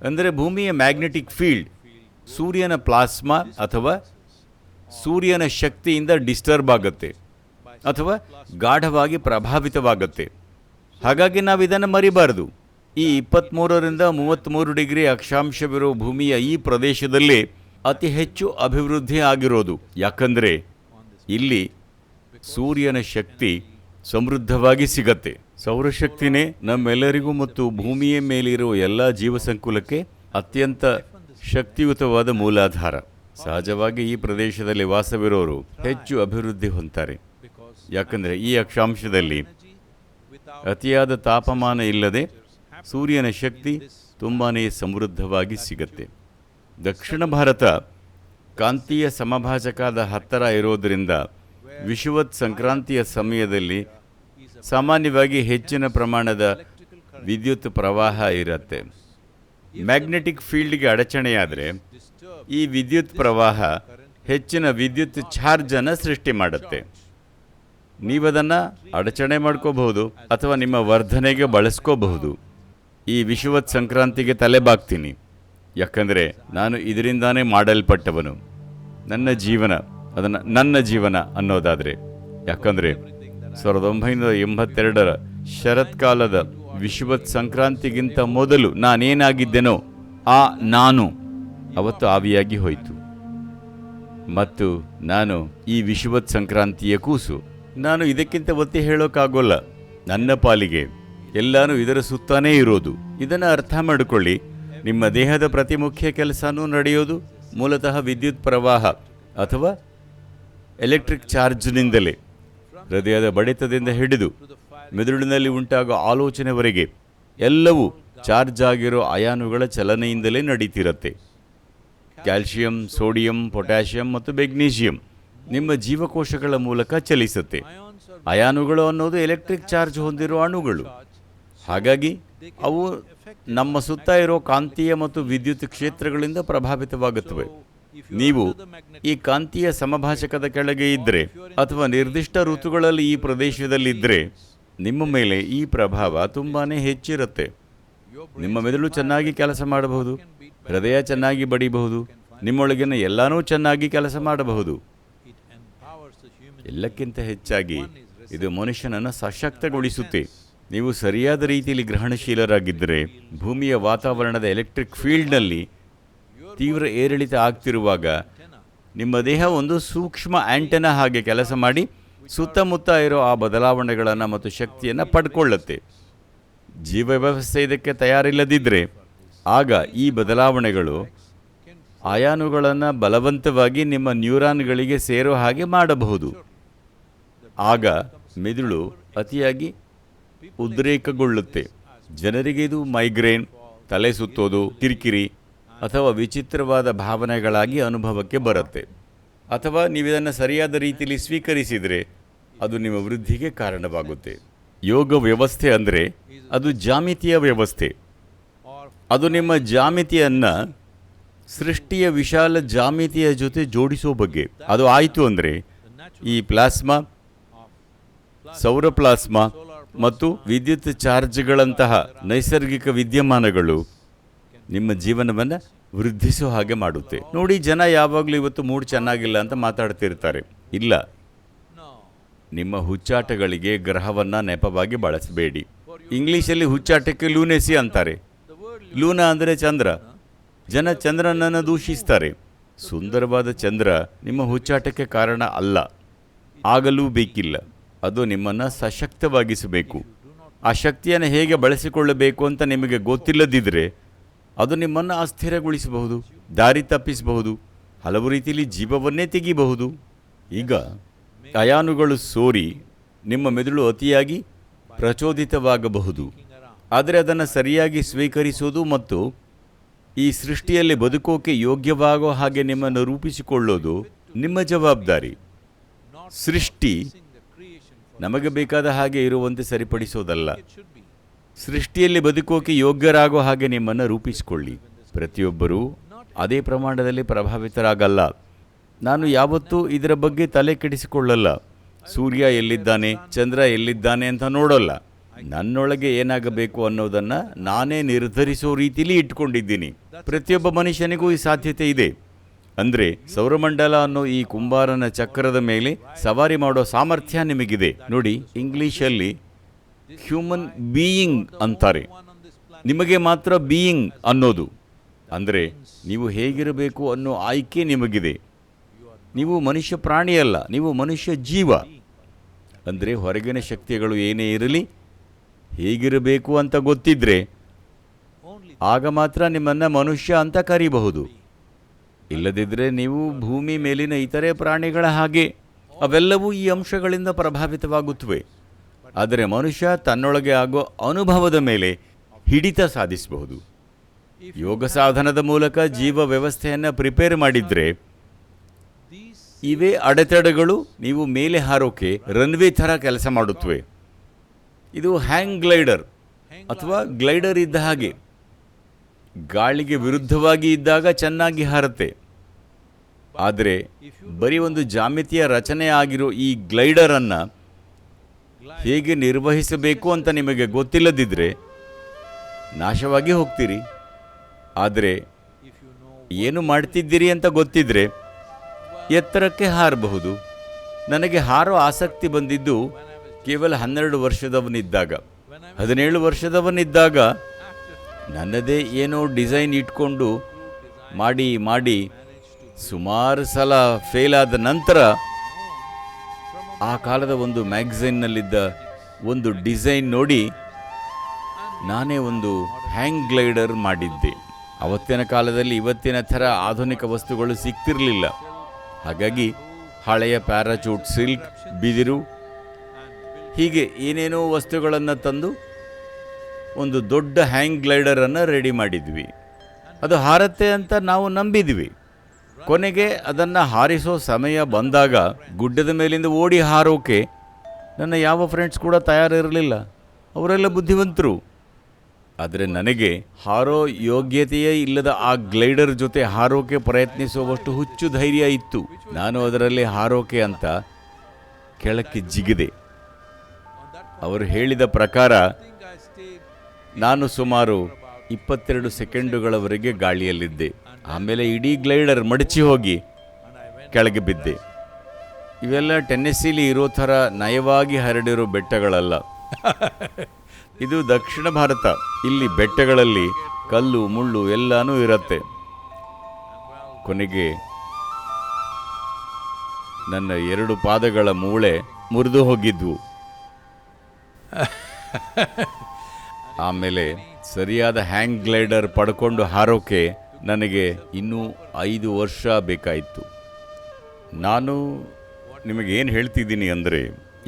ಅಂದರೆ ಭೂಮಿಯ ಮ್ಯಾಗ್ನೆಟಿಕ್ ಫೀಲ್ಡ್ ಸೂರ್ಯನ ಪ್ಲಾಸ್ಮಾ ಅಥವಾ ಸೂರ್ಯನ ಶಕ್ತಿಯಿಂದ ಡಿಸ್ಟರ್ಬ್ ಆಗುತ್ತೆ ಅಥವಾ ಗಾಢವಾಗಿ ಪ್ರಭಾವಿತವಾಗುತ್ತೆ. ಹಾಗಾಗಿ ನಾವು ಇದನ್ನು ಮರಿಬಾರದು. ಈ 23ರಿಂದ 33 ಡಿಗ್ರಿ ಅಕ್ಷಾಂಶವಿರೋ ಭೂಮಿಯ ಈ ಪ್ರದೇಶದಲ್ಲಿ ಅತಿ ಹೆಚ್ಚು ಅಭಿವೃದ್ಧಿ ಆಗಿರೋದು. ಯಾಕಂದರೆ ಇಲ್ಲಿ ಸೂರ್ಯನ ಶಕ್ತಿ ಸಮೃದ್ಧವಾಗಿ ಸಿಗತ್ತೆ. ಸೌರಶಕ್ತಿನೇ ನಮ್ಮೆಲ್ಲರಿಗೂ ಮತ್ತು ಭೂಮಿಯ ಮೇಲಿರೋ ಎಲ್ಲ ಜೀವಸಂಕುಲಕ್ಕೆ ಅತ್ಯಂತ ಶಕ್ತಿಯುತವಾದ ಮೂಲಾಧಾರ. ಸಹಜವಾಗಿ ಈ ಪ್ರದೇಶದಲ್ಲಿ ವಾಸವಿರೋರು ಹೆಚ್ಚು ಅಭಿವೃದ್ಧಿ ಹೊಂದ್ತಾರೆ. ಯಾಕಂದರೆ ಈ ಅಕ್ಷಾಂಶದಲ್ಲಿ ಅತಿಯಾದ ತಾಪಮಾನ ಇಲ್ಲದೆ ಸೂರ್ಯನ ಶಕ್ತಿ ತುಂಬಾ ಸಮೃದ್ಧವಾಗಿ ಸಿಗತ್ತೆ. ದಕ್ಷಿಣ ಭಾರತ ಕಾಂತೀಯ ಸಮಭಾಜಕದ ಹತ್ತಿರ ಇರೋದರಿಂದ ವಿಷುವತ್ ಸಂಕ್ರಾಂತಿಯ ಸಮಯದಲ್ಲಿ ಸಾಮಾನ್ಯವಾಗಿ ಹೆಚ್ಚಿನ ಪ್ರಮಾಣದ ವಿದ್ಯುತ್ ಪ್ರವಾಹ ಇರುತ್ತೆ. ಮ್ಯಾಗ್ನೆಟಿಕ್ ಫೀಲ್ಡ್ಗೆ ಅಡಚಣೆಯಾದರೆ ಈ ವಿದ್ಯುತ್ ಪ್ರವಾಹ ಹೆಚ್ಚಿನ ವಿದ್ಯುತ್ ಚಾರ್ಜನ್ನು ಸೃಷ್ಟಿ ಮಾಡುತ್ತೆ. ನೀವದನ್ನು ಅಡಚಣೆ ಮಾಡ್ಕೋಬಹುದು ಅಥವಾ ನಿಮ್ಮ ವರ್ಧನೆಗೆ ಬಳಸ್ಕೋಬಹುದು. ಈ ವಿಷುವತ್ ಸಂಕ್ರಾಂತಿಗೆ ತಲೆಬಾಗ್ತೀನಿ, ಯಾಕಂದರೆ ನಾನು ಇದರಿಂದಾನೇ ಮಾಡಲ್ಪಟ್ಟವನು. ನನ್ನ ಜೀವನ ಅನ್ನೋದಾದರೆ, ಯಾಕಂದರೆ 1982 ಶರತ್ಕಾಲದ ವಿಷುವತ್ ಸಂಕ್ರಾಂತಿಗಿಂತ ಮೊದಲು ನಾನೇನಾಗಿದ್ದೆನೋ ಆ ನಾನು ಅವತ್ತು ಆವಿಯಾಗಿ ಹೋಯಿತು. ಮತ್ತು ನಾನು ಈ ವಿಷುವತ್ ಸಂಕ್ರಾಂತಿಯ ಕೂಸು. ನಾನು ಇದಕ್ಕಿಂತ ಒತ್ತಿ ಹೇಳೋಕ್ಕಾಗೋಲ್ಲ. ನನ್ನ ಪಾಲಿಗೆ ಎಲ್ಲಾನು ಇದರ ಸುತ್ತಾನೇ ಇರೋದು. ಇದನ್ನು ಅರ್ಥ ಮಾಡಿಕೊಳ್ಳಿ. ನಿಮ್ಮ ದೇಹದ ಪ್ರತಿ ಮುಖ್ಯ ಕೆಲಸನೂ ನಡೆಯೋದು ಮೂಲತಃ ವಿದ್ಯುತ್ ಪ್ರವಾಹ ಅಥವಾ ಎಲೆಕ್ಟ್ರಿಕ್ ಚಾರ್ಜ್ನಿಂದಲೇ. ಹೃದಯದ ಬಡಿತದಿಂದ ಹಿಡಿದು ಮೆದುಳಿನಲ್ಲಿ ಉಂಟಾಗೋ ಆಲೋಚನೆವರೆಗೆ ಎಲ್ಲವೂ ಚಾರ್ಜ್ ಆಗಿರೋ ಅಯಾನುಗಳ ಚಲನೆಯಿಂದಲೇ ನಡೀತಿರುತ್ತೆ. ಕ್ಯಾಲ್ಶಿಯಂ, ಸೋಡಿಯಂ, ಪೊಟ್ಯಾಷಿಯಂ ಮತ್ತು ಮೆಗ್ನೀಷಿಯಂ ನಿಮ್ಮ ಜೀವಕೋಶಗಳ ಮೂಲಕ ಚಲಿಸುತ್ತೆ. ಅಯಾನುಗಳು ಅನ್ನೋದು ಎಲೆಕ್ಟ್ರಿಕ್ ಚಾರ್ಜ್ ಹೊಂದಿರೋ ಅಣುಗಳು. ಹಾಗಾಗಿ ಅವು ನಮ್ಮ ಸುತ್ತ ಇರೋ ಕಾಂತೀಯ ಮತ್ತು ವಿದ್ಯುತ್ ಕ್ಷೇತ್ರಗಳಿಂದ ಪ್ರಭಾವಿತವಾಗುತ್ತವೆ. ನೀವು ಈ ಕಾಂತೀಯ ಸಮಭಾಜಕದ ಕೆಳಗೆ ಇದ್ದರೆ ಅಥವಾ ನಿರ್ದಿಷ್ಟ ಋತುಗಳಲ್ಲಿ ಈ ಪ್ರದೇಶದಲ್ಲಿದ್ದರೆ ನಿಮ್ಮ ಮೇಲೆ ಈ ಪ್ರಭಾವ ತುಂಬಾನೇ ಹೆಚ್ಚಿರುತ್ತೆ. ನಿಮ್ಮ ಮೆದುಳು ಚೆನ್ನಾಗಿ ಕೆಲಸ ಮಾಡಬಹುದು, ಹೃದಯ ಚೆನ್ನಾಗಿ ಬಡಿಬಹುದು, ನಿಮ್ಮೊಳಗಿನ ಎಲ್ಲಾನೂ ಚೆನ್ನಾಗಿ ಕೆಲಸ ಮಾಡಬಹುದು. ಎಲ್ಲಕ್ಕಿಂತ ಹೆಚ್ಚಾಗಿ ಇದು ಮನುಷ್ಯನನ್ನು ಸಶಕ್ತಗೊಳಿಸುತ್ತೆ. ನೀವು ಸರಿಯಾದ ರೀತಿಯಲ್ಲಿ ಗ್ರಹಣಶೀಲರಾಗಿದ್ದರೆ ಭೂಮಿಯ ವಾತಾವರಣದ ಎಲೆಕ್ಟ್ರಿಕ್ ಫೀಲ್ಡ್ನಲ್ಲಿ ತೀವ್ರ ಏರಿಳಿತ ಆಗ್ತಿರುವಾಗ ನಿಮ್ಮ ದೇಹ ಒಂದು ಸೂಕ್ಷ್ಮ ಆ್ಯಂಟೆನಾ ಹಾಗೆ ಕೆಲಸ ಮಾಡಿ ಸುತ್ತಮುತ್ತ ಇರೋ ಆ ಬದಲಾವಣೆಗಳನ್ನು ಮತ್ತು ಶಕ್ತಿಯನ್ನು ಪಡ್ಕೊಳ್ಳುತ್ತೆ. ಜೀವ ವ್ಯವಸ್ಥೆ ಇದಕ್ಕೆ ತಯಾರಿಲ್ಲದಿದ್ದರೆ ಆಗ ಈ ಬದಲಾವಣೆಗಳು ಅಯಾನುಗಳನ್ನು ಬಲವಂತವಾಗಿ ನಿಮ್ಮ ನ್ಯೂರಾನ್ಗಳಿಗೆ ಸೇರೋ ಹಾಗೆ ಮಾಡಬಹುದು. ಆಗ ಮೆದುಳು ಅತಿಯಾಗಿ ಉದ್ರೇಕಗೊಳ್ಳುತ್ತೆ. ಜನರಿಗೆ ಇದು ಮೈಗ್ರೇನ್, ತಲೆ ಸುತ್ತೋದು, ಕಿರಿಕಿರಿ ಅಥವಾ ವಿಚಿತ್ರವಾದ ಭಾವನೆಗಳಾಗಿ ಅನುಭವಕ್ಕೆ ಬರುತ್ತೆ. ಅಥವಾ ನೀವಿದನ್ನು ಸರಿಯಾದ ರೀತಿಯಲ್ಲಿ ಸ್ವೀಕರಿಸಿದರೆ ಅದು ನಿಮ್ಮ ವೃದ್ಧಿಗೆ ಕಾರಣವಾಗುತ್ತೆ. ಯೋಗ ವ್ಯವಸ್ಥೆ ಅಂದರೆ ಅದು ಜಾಮಿತಿಯ ವ್ಯವಸ್ಥೆ. ಅದು ನಿಮ್ಮ ಜಾಮಿತಿಯನ್ನು ಸೃಷ್ಟಿಯ ವಿಶಾಲ ಜಾಮಿತಿಯ ಜೊತೆ ಜೋಡಿಸೋ ಬಗ್ಗೆ. ಅದು ಆಯಿತು ಅಂದರೆ ಈ ಪ್ಲಾಸ್ಮಾ, ಸೌರ ಪ್ಲಾಸ್ಮಾ ಮತ್ತು ವಿದ್ಯುತ್ ಚಾರ್ಜ್ಗಳಂತಹ ನೈಸರ್ಗಿಕ ವಿದ್ಯಮಾನಗಳು ನಿಮ್ಮ ಜೀವನವನ್ನು ವೃದ್ಧಿಸೋ ಹಾಗೆ ಮಾಡುತ್ತೆ. ನೋಡಿ, ಜನ ಯಾವಾಗಲೂ ಇವತ್ತು ಮೂಡ್ ಚೆನ್ನಾಗಿಲ್ಲ ಅಂತ ಮಾತಾಡ್ತಿರ್ತಾರೆ. ಇಲ್ಲ, ನಿಮ್ಮ ಹುಚ್ಚಾಟಗಳಿಗೆ ಗ್ರಹವನ್ನು ನೆಪವಾಗಿ ಬಳಸಬೇಡಿ. ಇಂಗ್ಲೀಷಲ್ಲಿ ಹುಚ್ಚಾಟಕ್ಕೆ ಲೂನೆಸಿ ಅಂತಾರೆ. ಲೂನಾ ಅಂದರೆ ಚಂದ್ರ. ಜನ ಚಂದ್ರನನ್ನು ದೂಷಿಸ್ತಾರೆ. ಸುಂದರವಾದ ಚಂದ್ರ ನಿಮ್ಮ ಹುಚ್ಚಾಟಕ್ಕೆ ಕಾರಣ ಅಲ್ಲ, ಆಗಲೂ ಬೇಕಿಲ್ಲ. ಅದು ನಿಮ್ಮನ್ನು ಸಶಕ್ತವಾಗಿಸಬೇಕು. ಆ ಶಕ್ತಿಯನ್ನು ಹೇಗೆ ಬಳಸಿಕೊಳ್ಳಬೇಕು ಅಂತ ನಿಮಗೆ ಗೊತ್ತಿಲ್ಲದಿದ್ದರೆ ಅದು ನಿಮ್ಮನ್ನು ಅಸ್ಥಿರಗೊಳಿಸಬಹುದು, ದಾರಿ ತಪ್ಪಿಸಬಹುದು, ಹಲವು ರೀತಿಯಲ್ಲಿ ಜೀವವನ್ನೇ ತೆಗಿಬಹುದು. ಈಗ ಅಯಾನುಗಳು ಸೋರಿ ನಿಮ್ಮ ಮೆದುಳು ಅತಿಯಾಗಿ ಪ್ರಚೋದಿತವಾಗಬಹುದು. ಆದರೆ ಅದನ್ನು ಸರಿಯಾಗಿ ಸ್ವೀಕರಿಸೋದು ಮತ್ತು ಈ ಸೃಷ್ಟಿಯಲ್ಲಿ ಬದುಕೋಕೆ ಯೋಗ್ಯವಾಗೋ ಹಾಗೆ ನಿಮ್ಮನ್ನು ರೂಪಿಸಿಕೊಳ್ಳೋದು ನಿಮ್ಮ ಜವಾಬ್ದಾರಿ. ಸೃಷ್ಟಿ ನಮಗೆ ಬೇಕಾದ ಹಾಗೆ ಇರುವಂತೆ ಸರಿಪಡಿಸೋದಲ್ಲ. ಸೃಷ್ಟಿಯಲ್ಲಿ ಬದುಕೋಕೆ ಯೋಗ್ಯರಾಗೋ ಹಾಗೆ ನಿಮ್ಮನ್ನು ರೂಪಿಸಿಕೊಳ್ಳಿ. ಪ್ರತಿಯೊಬ್ಬರೂ ಅದೇ ಪ್ರಮಾಣದಲ್ಲಿ ಪ್ರಭಾವಿತರಾಗಲ್ಲ. ನಾನು ಯಾವತ್ತೂ ಇದರ ಬಗ್ಗೆ ತಲೆ ಕೆಡಿಸಿಕೊಳ್ಳಲ್ಲ. ಸೂರ್ಯ ಎಲ್ಲಿದ್ದಾನೆ, ಚಂದ್ರ ಎಲ್ಲಿದ್ದಾನೆ ಅಂತ ನೋಡೋಲ್ಲ. ನನ್ನೊಳಗೆ ಏನಾಗಬೇಕು ಅನ್ನೋದನ್ನು ನಾನೇ ನಿರ್ಧರಿಸೋ ರೀತಿಲಿ ಇಟ್ಕೊಂಡಿದ್ದೀನಿ. ಪ್ರತಿಯೊಬ್ಬ ಮನುಷ್ಯನಿಗೂ ಈ ಸಾಧ್ಯತೆ ಇದೆ. ಅಂದರೆ ಸೌರಮಂಡಲ ಅನ್ನೋ ಈ ಕುಂಬಾರನ ಚಕ್ರದ ಮೇಲೆ ಸವಾರಿ ಮಾಡೋ ಸಾಮರ್ಥ್ಯ ನಿಮಗಿದೆ. ನೋಡಿ, ಇಂಗ್ಲೀಷಲ್ಲಿ ಹ್ಯೂಮನ್ ಬೀಯಿಂಗ್ ಅಂತಾರೆ. ನಿಮಗೆ ಮಾತ್ರ ಬೀಯಿಂಗ್ ಅನ್ನೋದು ಅಂದರೆ ನೀವು ಹೇಗಿರಬೇಕು ಅನ್ನೋ ಆಯ್ಕೆ ನಿಮಗಿದೆ. ನೀವು ಮನುಷ್ಯ ಪ್ರಾಣಿಯಲ್ಲ, ನೀವು ಮನುಷ್ಯ ಜೀವ. ಅಂದರೆ ಹೊರಗಿನ ಶಕ್ತಿಗಳು ಏನೇ ಇರಲಿ, ಹೇಗಿರಬೇಕು ಅಂತ ಗೊತ್ತಿದ್ರೆ ಆಗ ಮಾತ್ರ ನಿಮ್ಮನ್ನು ಮನುಷ್ಯ ಅಂತ ಕರೀಬಹುದು. ಇಲ್ಲದಿದ್ದರೆ ನೀವು ಭೂಮಿ ಮೇಲಿನ ಇತರೆ ಪ್ರಾಣಿಗಳ ಹಾಗೆ. ಅವೆಲ್ಲವೂ ಈ ಅಂಶಗಳಿಂದ ಪ್ರಭಾವಿತವಾಗುತ್ತವೆ. ಆದರೆ ಮನುಷ್ಯ ತನ್ನೊಳಗೆ ಆಗೋ ಅನುಭವದ ಮೇಲೆ ಹಿಡಿತ ಸಾಧಿಸಬಹುದು. ಯೋಗ ಸಾಧನದ ಮೂಲಕ ಜೀವ ವ್ಯವಸ್ಥೆಯನ್ನು ಪ್ರಿಪೇರ್ ಮಾಡಿದರೆ ಇವೇ ಅಡೆತಡೆಗಳು ನೀವು ಮೇಲೆ ಹಾರೋಕೆ ರನ್ವೇ ಥರ ಕೆಲಸ ಮಾಡುತ್ತವೆ. ಇದು ಹ್ಯಾಂಗ್ ಗ್ಲೈಡರ್ ಅಥವಾ ಗ್ಲೈಡರ್ ಇದ್ದ ಹಾಗೆ. ಗಾಳಿಗೆ ವಿರುದ್ಧವಾಗಿ ಇದ್ದಾಗ ಚೆನ್ನಾಗಿ ಹಾರುತ್ತೆ. ಆದರೆ ಬರೀ ಒಂದು ಜಾಮಿತಿಯ ರಚನೆ ಆಗಿರೋ ಈ ಗ್ಲೈಡರನ್ನು ಹೇಗೆ ನಿರ್ವಹಿಸಬೇಕು ಅಂತ ನಿಮಗೆ ಗೊತ್ತಿಲ್ಲದಿದ್ದರೆ ನಾಶವಾಗಿ ಹೋಗ್ತೀರಿ. ಆದರೆ ಏನು ಮಾಡ್ತಿದ್ದೀರಿ ಅಂತ ಗೊತ್ತಿದ್ರೆ ಎತ್ತರಕ್ಕೆ ಹಾರಬಹುದು. ನನಗೆ ಹಾರೋ ಆಸಕ್ತಿ ಬಂದಿದ್ದು ಕೇವಲ 12 ವರ್ಷದವನಿದ್ದಾಗ. 17 ವರ್ಷದವನಿದ್ದಾಗ ನನ್ನದೇ ಏನೋ ಡಿಸೈನ್ ಇಟ್ಕೊಂಡು ಮಾಡಿ ಸುಮಾರು ಸಲ ಫೇಲ್ ಆದ ನಂತರ ಆ ಕಾಲದ ಒಂದು ಮ್ಯಾಗಝೈನ್ನಲ್ಲಿದ್ದ ಒಂದು ಡಿಸೈನ್ ನೋಡಿ ನಾನೇ ಒಂದು ಹ್ಯಾಂಗ್ ಗ್ಲೈಡರ್ ಮಾಡಿದ್ದೆ. ಅವತ್ತಿನ ಕಾಲದಲ್ಲಿ ಇವತ್ತಿನ ಥರ ಆಧುನಿಕ ವಸ್ತುಗಳು ಸಿಗ್ತಿರಲಿಲ್ಲ. ಹಾಗಾಗಿ ಹಳೆಯ ಪ್ಯಾರಾಚೂಟ್, ಸಿಲ್ಕ್, ಬಿದಿರು ಹೀಗೆ ಏನೇನೋ ವಸ್ತುಗಳನ್ನು ತಂದು ಒಂದು ದೊಡ್ಡ ಹ್ಯಾಂಗ್ ಗ್ಲೈಡರನ್ನು ರೆಡಿ ಮಾಡಿದ್ವಿ. ಅದು ಹಾರತ್ತೆ ಅಂತ ನಾವು ನಂಬಿದ್ವಿ. ಕೊನೆಗೆ ಅದನ್ನು ಹಾರಿಸೋ ಸಮಯ ಬಂದಾಗ ಗುಡ್ಡದ ಮೇಲಿಂದ ಓಡಿ ಹಾರೋಕೆ ನನ್ನ ಯಾವ ಫ್ರೆಂಡ್ಸ್ ಕೂಡ ತಯಾರಿರಲಿಲ್ಲ. ಅವರೆಲ್ಲ ಬುದ್ಧಿವಂತರು. ಆದರೆ ನನಗೆ ಹಾರೋ ಯೋಗ್ಯತೆಯೇ ಇಲ್ಲದ ಆ ಗ್ಲೈಡರ್ ಜೊತೆ ಹಾರೋಕೆ ಪ್ರಯತ್ನಿಸುವಷ್ಟು ಹುಚ್ಚು ಧೈರ್ಯ ಇತ್ತು. ನಾನು ಅದರಲ್ಲಿ ಹಾರೋಕೆ ಅಂತ ಕೆಳಕ್ಕೆ ಜಿಗಿದೆ. ಅವರು ಹೇಳಿದ ಪ್ರಕಾರ ನಾನು ಸುಮಾರು 22 ಸೆಕೆಂಡುಗಳವರೆಗೆ ಗಾಳಿಯಲ್ಲಿದ್ದೆ. ಆಮೇಲೆ ಇಡೀ ಗ್ಲೈಡರ್ ಮಡಚಿ ಹೋಗಿ ಕೆಳಗೆ ಬಿದ್ದೆ. ಇವೆಲ್ಲ ಟೆನ್ನೆಸ್ಸಿಲಿ ಇರೋ ಥರ ನಯವಾಗಿ ಹರಡಿರೋ ಬೆಟ್ಟಗಳಲ್ಲ. ಇದು ದಕ್ಷಿಣ ಭಾರತ. ಇಲ್ಲಿ ಬೆಟ್ಟಗಳಲ್ಲಿ ಕಲ್ಲು ಮುಳ್ಳು ಎಲ್ಲನೂ ಇರುತ್ತೆ. ಕೊನೆಗೆ ನನ್ನ 2 ಪಾದಗಳ ಮೂಳೆ ಮುರಿದು ಹೋಗಿದ್ವು. ಆಮೇಲೆ ಸರಿಯಾದ ಹ್ಯಾಂಗ್ ಗ್ಲೈಡರ್ ಪಡ್ಕೊಂಡು ಹಾರೋಕೆ ನನಗೆ ಇನ್ನೂ 5 ವರ್ಷ ಬೇಕಾಯಿತು. ನಾನು ನಿಮಗೇನು ಹೇಳ್ತಿದ್ದೀನಿ ಅಂದರೆ,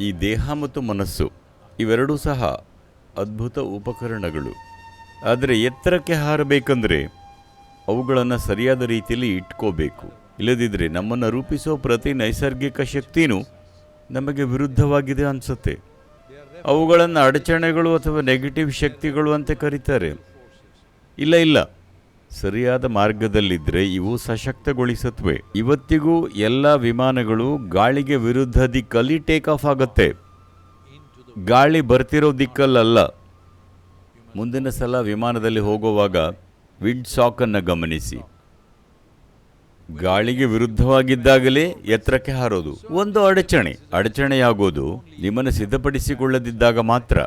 ಈ ದೇಹ ಮತ್ತು ಮನಸ್ಸು ಇವೆರಡೂ ಸಹ ಅದ್ಭುತ ಉಪಕರಣಗಳು. ಆದರೆ ಎತ್ತರಕ್ಕೆ ಹಾರಬೇಕಂದ್ರೆ ಅವುಗಳನ್ನು ಸರಿಯಾದ ರೀತಿಯಲ್ಲಿ ಇಟ್ಕೋಬೇಕು. ಇಲ್ಲದಿದ್ದರೆ ನಮ್ಮನ್ನು ರೂಪಿಸೋ ಪ್ರತಿ ನೈಸರ್ಗಿಕ ಶಕ್ತಿನೂ ನಮಗೆ ವಿರುದ್ಧವಾಗಿದೆ ಅನಿಸುತ್ತೆ. ಅವುಗಳನ್ನು ಅಡಚಣೆಗಳು ಅಥವಾ ನೆಗೆಟಿವ್ ಶಕ್ತಿಗಳು ಅಂತ ಕರೀತಾರೆ. ಇಲ್ಲ, ಸರಿಯಾದ ಮಾರ್ಗದಲ್ಲಿದ್ದರೆ ಇವು ಸಶಕ್ತಗೊಳಿಸುತ್ತವೆ. ಇವತ್ತಿಗೂ ಎಲ್ಲ ವಿಮಾನಗಳು ಗಾಳಿಗೆ ವಿರುದ್ಧ ದಿಕ್ಕಲ್ಲಿ ಟೇಕ್ ಆಫ್ ಆಗುತ್ತೆ, ಗಾಳಿ ಬರ್ತಿರೋ ದಿಕ್ಕಲ್ಲಲ್ಲ. ಮುಂದಿನ ಸಲ ವಿಮಾನದಲ್ಲಿ ಹೋಗುವಾಗ ವಿಂಡ್ ಸಾಕನ್ನು ಗಮನಿಸಿ. ಗಾಳಿಗೆ ವಿರುದ್ಧವಾಗಿದ್ದಾಗಲೇ ಎತ್ತರಕ್ಕೆ ಹಾರೋದು. ಒಂದು ಅಡಚಣೆಯಾಗೋದು ನಿಮ್ಮನ್ನು ಸಿದ್ಧಪಡಿಸಿಕೊಳ್ಳದಿದ್ದಾಗ ಮಾತ್ರ.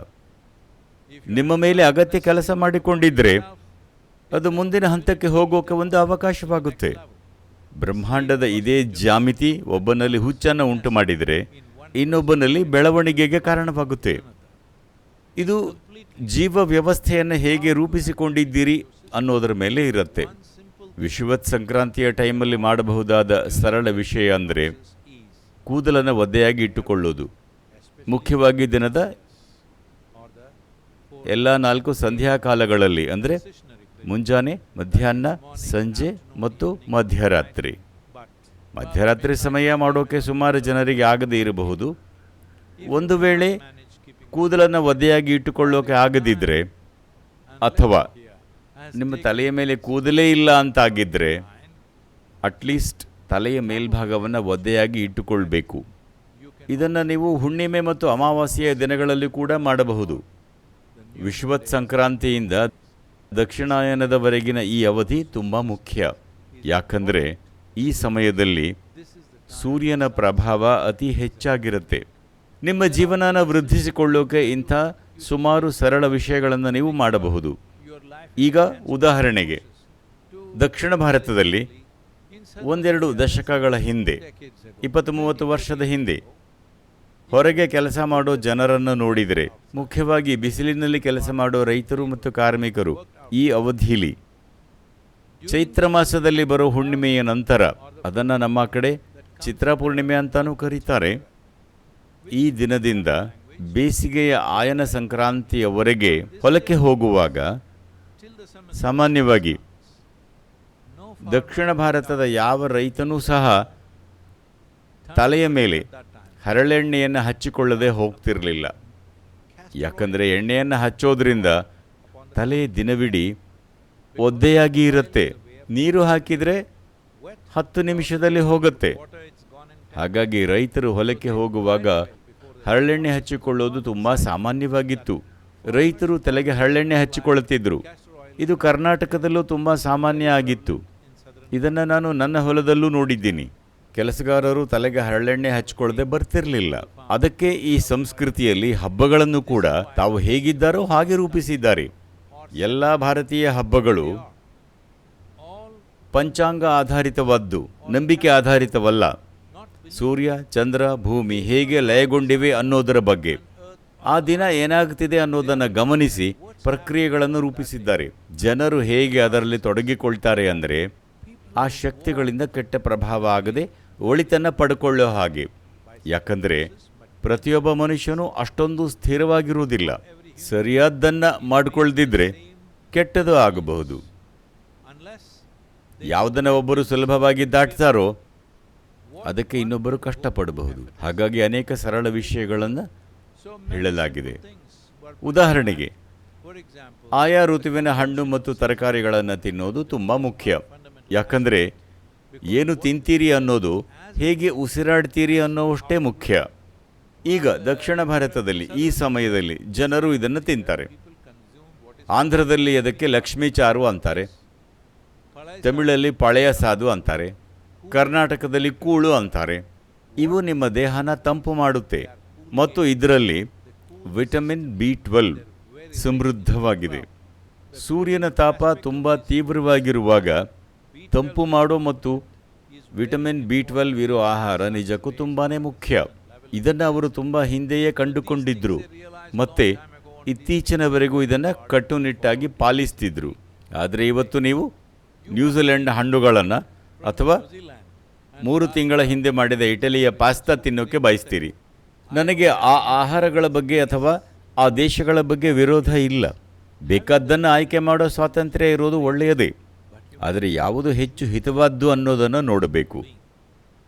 ನಿಮ್ಮ ಮೇಲೆ ಅಗತ್ಯ ಕೆಲಸ ಮಾಡಿಕೊಂಡಿದ್ರೆ ಅದು ಮುಂದಿನ ಹಂತಕ್ಕೆ ಹೋಗೋಕೆ ಒಂದು ಅವಕಾಶವಾಗುತ್ತೆ. ಬ್ರಹ್ಮಾಂಡದ ಇದೇ ಜಾಮಿತಿ ಒಬ್ಬನಲ್ಲಿ ಹುಚ್ಚನ್ನು ಉಂಟು ಮಾಡಿದರೆ ಇನ್ನೊಬ್ಬನಲ್ಲಿ ಬೆಳವಣಿಗೆಗೆ ಕಾರಣವಾಗುತ್ತೆ. ಇದು ಜೀವ ವ್ಯವಸ್ಥೆಯನ್ನು ಹೇಗೆ ರೂಪಿಸಿಕೊಂಡಿದ್ದೀರಿ ಅನ್ನೋದರ ಮೇಲೆ ಇರುತ್ತೆ. ವಿಷುವತ್ ಸಂಕ್ರಾಂತಿಯ ಟೈಮಲ್ಲಿ ಮಾಡಬಹುದಾದ ಸರಳ ವಿಷಯ ಅಂದರೆ ಕೂದಲನ್ನು ಒದ್ದೆಯಾಗಿ ಇಟ್ಟುಕೊಳ್ಳೋದು. ಮುಖ್ಯವಾಗಿ ದಿನದ ಎಲ್ಲ 4 ಸಂಧ್ಯಾಕಾಲಗಳಲ್ಲಿ, ಅಂದರೆ ಮುಂಜಾನೆ, ಮಧ್ಯಾಹ್ನ, ಸಂಜೆ ಮತ್ತು ಮಧ್ಯರಾತ್ರಿ. ಮಧ್ಯರಾತ್ರಿ ಸಮಯ ಮಾಡೋಕೆ ಸುಮಾರು ಜನರಿಗೆ ಆಗದೇ ಇರಬಹುದು. ಒಂದು ವೇಳೆ ಕೂದಲನ್ನು ಒದ್ದೆಯಾಗಿ ಇಟ್ಟುಕೊಳ್ಳೋಕೆ ಆಗದಿದ್ದರೆ, ಅಥವಾ ನಿಮ್ಮ ತಲೆಯ ಮೇಲೆ ಕೂದಲೇ ಇಲ್ಲ ಅಂತಾಗಿದ್ದರೆ, ಅಟ್ಲೀಸ್ಟ್ ತಲೆಯ ಮೇಲ್ಭಾಗವನ್ನು ಒದ್ದೆಯಾಗಿ ಇಟ್ಟುಕೊಳ್ಬೇಕು. ಇದನ್ನು ನೀವು ಹುಣ್ಣಿಮೆ ಮತ್ತು ಅಮಾವಾಸ್ಯೆಯ ದಿನಗಳಲ್ಲಿ ಕೂಡ ಮಾಡಬಹುದು. ವಿಷುವತ್ ಸಂಕ್ರಾಂತಿಯಿಂದ ದಕ್ಷಿಣಾಯನದವರೆಗಿನ ಈ ಅವಧಿ ತುಂಬ ಮುಖ್ಯ. ಯಾಕಂದರೆ ಈ ಸಮಯದಲ್ಲಿ ಸೂರ್ಯನ ಪ್ರಭಾವ ಅತಿ ಹೆಚ್ಚಾಗಿರುತ್ತೆ. ನಿಮ್ಮ ಜೀವನನ ವೃದ್ಧಿಸಿಕೊಳ್ಳೋಕೆ ಇಂಥ ಸುಮಾರು ಸರಳ ವಿಷಯಗಳನ್ನು ನೀವು ಮಾಡಬಹುದು. ಈಗ ಉದಾಹರಣೆಗೆ, ದಕ್ಷಿಣ ಭಾರತದಲ್ಲಿ 1-2 ದಶಕಗಳ ಹಿಂದೆ, 20-30 ವರ್ಷದ ಹಿಂದೆ ಹೊರಗೆ ಕೆಲಸ ಮಾಡೋ ಜನರನ್ನು ನೋಡಿದರೆ, ಮುಖ್ಯವಾಗಿ ಬಿಸಿಲಿನಲ್ಲಿ ಕೆಲಸ ಮಾಡೋ ರೈತರು ಮತ್ತು ಕಾರ್ಮಿಕರು, ಈ ಅವಧಿಯಲ್ಲಿ ಚೈತ್ರ ಮಾಸದಲ್ಲಿ ಬರೋ ಹುಣ್ಣಿಮೆಯ ನಂತರ, ಅದನ್ನು ನಮ್ಮ ಕಡೆ ಚಿತ್ರ ಪೂರ್ಣಿಮೆ ಅಂತಾನೂ ಕರೀತಾರೆ, ಈ ದಿನದಿಂದ ಬೇಸಿಗೆಯ ಆಯನ ಸಂಕ್ರಾಂತಿಯವರೆಗೆ ಹೊಲಕ್ಕೆ ಹೋಗುವಾಗ ಸಾಮಾನ್ಯವಾಗಿ ದಕ್ಷಿಣ ಭಾರತದ ಯಾವ ರೈತನೂ ಸಹ ತಲೆಯ ಮೇಲೆ ಹರಳೆಣ್ಣೆಯನ್ನು ಹಚ್ಚಿಕೊಳ್ಳದೆ ಹೋಗ್ತಿರಲಿಲ್ಲ. ಯಾಕಂದರೆ ಎಣ್ಣೆಯನ್ನು ಹಚ್ಚೋದ್ರಿಂದ ತಲೆ ದಿನವಿಡೀ ಒದ್ದೆಯಾಗಿ ಇರುತ್ತೆ. ನೀರು ಹಾಕಿದರೆ 10 ನಿಮಿಷದಲ್ಲಿ ಹೋಗುತ್ತೆ. ಹಾಗಾಗಿ ರೈತರು ಹೊಲಕ್ಕೆ ಹೋಗುವಾಗ ಹರಳೆಣ್ಣೆ ಹಚ್ಚಿಕೊಳ್ಳೋದು ತುಂಬ ಸಾಮಾನ್ಯವಾಗಿತ್ತು. ರೈತರು ತಲೆಗೆ ಹರಳೆಣ್ಣೆ ಹಚ್ಚಿಕೊಳ್ಳುತ್ತಿದ್ದರು. ಇದು ಕರ್ನಾಟಕದಲ್ಲೂ ತುಂಬ ಸಾಮಾನ್ಯ ಆಗಿತ್ತು. ಇದನ್ನು ನಾನು ನನ್ನ ಹೊಲದಲ್ಲೂ ನೋಡಿದ್ದೀನಿ. ಕೆಲಸಗಾರರು ತಲೆಗೆ ಹರಳೆಣ್ಣೆ ಹಚ್ಚಿಕೊಳ್ಳದೆ ಬರ್ತಿರಲಿಲ್ಲ. ಅದಕ್ಕೆ ಈ ಸಂಸ್ಕೃತಿಯಲ್ಲಿ ಹಬ್ಬಗಳನ್ನು ಕೂಡ ತಾವು ಹೇಗಿದ್ದಾರೋ ಹಾಗೆ ರೂಪಿಸಿದ್ದಾರೆ. ಎಲ್ಲ ಭಾರತೀಯ ಹಬ್ಬಗಳು ಪಂಚಾಂಗ ಆಧಾರಿತವಾದ್ದು, ನಂಬಿಕೆ ಆಧಾರಿತವಲ್ಲ. ಸೂರ್ಯ, ಚಂದ್ರ, ಭೂಮಿ ಹೇಗೆ ಲಯಗೊಂಡಿವೆ ಅನ್ನೋದರ ಬಗ್ಗೆ, ಆ ದಿನ ಏನಾಗ್ತಿದೆ ಅನ್ನೋದನ್ನು ಗಮನಿಸಿ ಪ್ರಕ್ರಿಯೆಗಳನ್ನು ರೂಪಿಸಿದ್ದಾರೆ. ಜನರು ಹೇಗೆ ಅದರಲ್ಲಿ ತೊಡಗಿಕೊಳ್ತಾರೆ ಅಂದರೆ ಆ ಶಕ್ತಿಗಳಿಂದ ಕೆಟ್ಟ ಪ್ರಭಾವ ಆಗದೆ ಒಳಿತನ್ನು ಪಡ್ಕೊಳ್ಳೋ ಹಾಗೆ. ಯಾಕಂದರೆ ಪ್ರತಿಯೊಬ್ಬ ಮನುಷ್ಯನೂ ಅಷ್ಟೊಂದು ಸ್ಥಿರವಾಗಿರುವುದಿಲ್ಲ. ಸರಿಯಾದ್ದನ್ನು ಮಾಡಿಕೊಳ್ಳದಿದ್ದರೆ ಕೆಟ್ಟದು ಆಗಬಹುದು. ಯಾವುದನ್ನು ಒಬ್ಬರು ಸುಲಭವಾಗಿ ದಾಟ್ತಾರೋ ಅದಕ್ಕೆ ಇನ್ನೊಬ್ಬರು ಕಷ್ಟಪಡಬಹುದು. ಹಾಗಾಗಿ ಅನೇಕ ಸರಳ ವಿಷಯಗಳನ್ನು ಹೇಳಲಾಗಿದೆ. ಉದಾಹರಣೆಗೆ, ಆಯಾ ಋತುವಿನ ಹಣ್ಣು ಮತ್ತು ತರಕಾರಿಗಳನ್ನು ತಿನ್ನೋದು ತುಂಬ ಮುಖ್ಯ. ಯಾಕಂದರೆ ಏನು ತಿಂತೀರಿ ಅನ್ನೋದು ಹೇಗೆ ಉಸಿರಾಡ್ತೀರಿ ಅನ್ನೋವಷ್ಟೇ ಮುಖ್ಯ. ಈಗ ದಕ್ಷಿಣ ಭಾರತದಲ್ಲಿ ಈ ಸಮಯದಲ್ಲಿ ಜನರು ಇದನ್ನು ತಿಂತಾರೆ. ಆಂಧ್ರದಲ್ಲಿ ಅದಕ್ಕೆ ಲಕ್ಷ್ಮೀ ಚಾರು ಅಂತಾರೆ, ತಮಿಳಲ್ಲಿ ಪಳೆಯ ಸಾದು ಅಂತಾರೆ, ಕರ್ನಾಟಕದಲ್ಲಿ ಕೂಳು ಅಂತಾರೆ. ಇವು ನಿಮ್ಮ ದೇಹನ ತಂಪು ಮಾಡುತ್ತೆ ಮತ್ತು ಇದರಲ್ಲಿ ವಿಟಮಿನ್ B12 ಸಮೃದ್ಧವಾಗಿದೆ. ಸೂರ್ಯನ ತಾಪ ತುಂಬ ತೀವ್ರವಾಗಿರುವಾಗ ತಂಪು ಮಾಡೋ ಮತ್ತು ವಿಟಮಿನ್ B12 ಇರೋ ಆಹಾರ ನಿಜಕ್ಕೂ ತುಂಬಾ ಮುಖ್ಯ. ಇದನ್ನು ಅವರು ತುಂಬ ಹಿಂದೆಯೇ ಕಂಡುಕೊಂಡಿದ್ದರು ಮತ್ತು ಇತ್ತೀಚಿನವರೆಗೂ ಇದನ್ನು ಕಟ್ಟುನಿಟ್ಟಾಗಿ ಪಾಲಿಸ್ತಿದ್ರು. ಆದರೆ ಇವತ್ತು ನೀವು ನ್ಯೂಜಿಲೆಂಡ್ ಹಣ್ಣುಗಳನ್ನು ಅಥವಾ 3 ತಿಂಗಳ ಹಿಂದೆ ಮಾಡಿದ ಇಟಲಿಯ ಪಾಸ್ತಾ ತಿನ್ನೋಕ್ಕೆ ಬಯಸ್ತೀರಿ. ನನಗೆ ಆ ಆಹಾರಗಳ ಬಗ್ಗೆ ಅಥವಾ ಆ ದೇಶಗಳ ಬಗ್ಗೆ ವಿರೋಧ ಇಲ್ಲ. ಬೇಕಾದ್ದನ್ನು ಆಯ್ಕೆ ಮಾಡೋ ಸ್ವಾತಂತ್ರ್ಯ ಇರೋದು ಒಳ್ಳೆಯದೇ. ಆದರೆ ಯಾವುದು ಹೆಚ್ಚು ಹಿತವಾದ್ದು ಅನ್ನೋದನ್ನು ನೋಡಬೇಕು.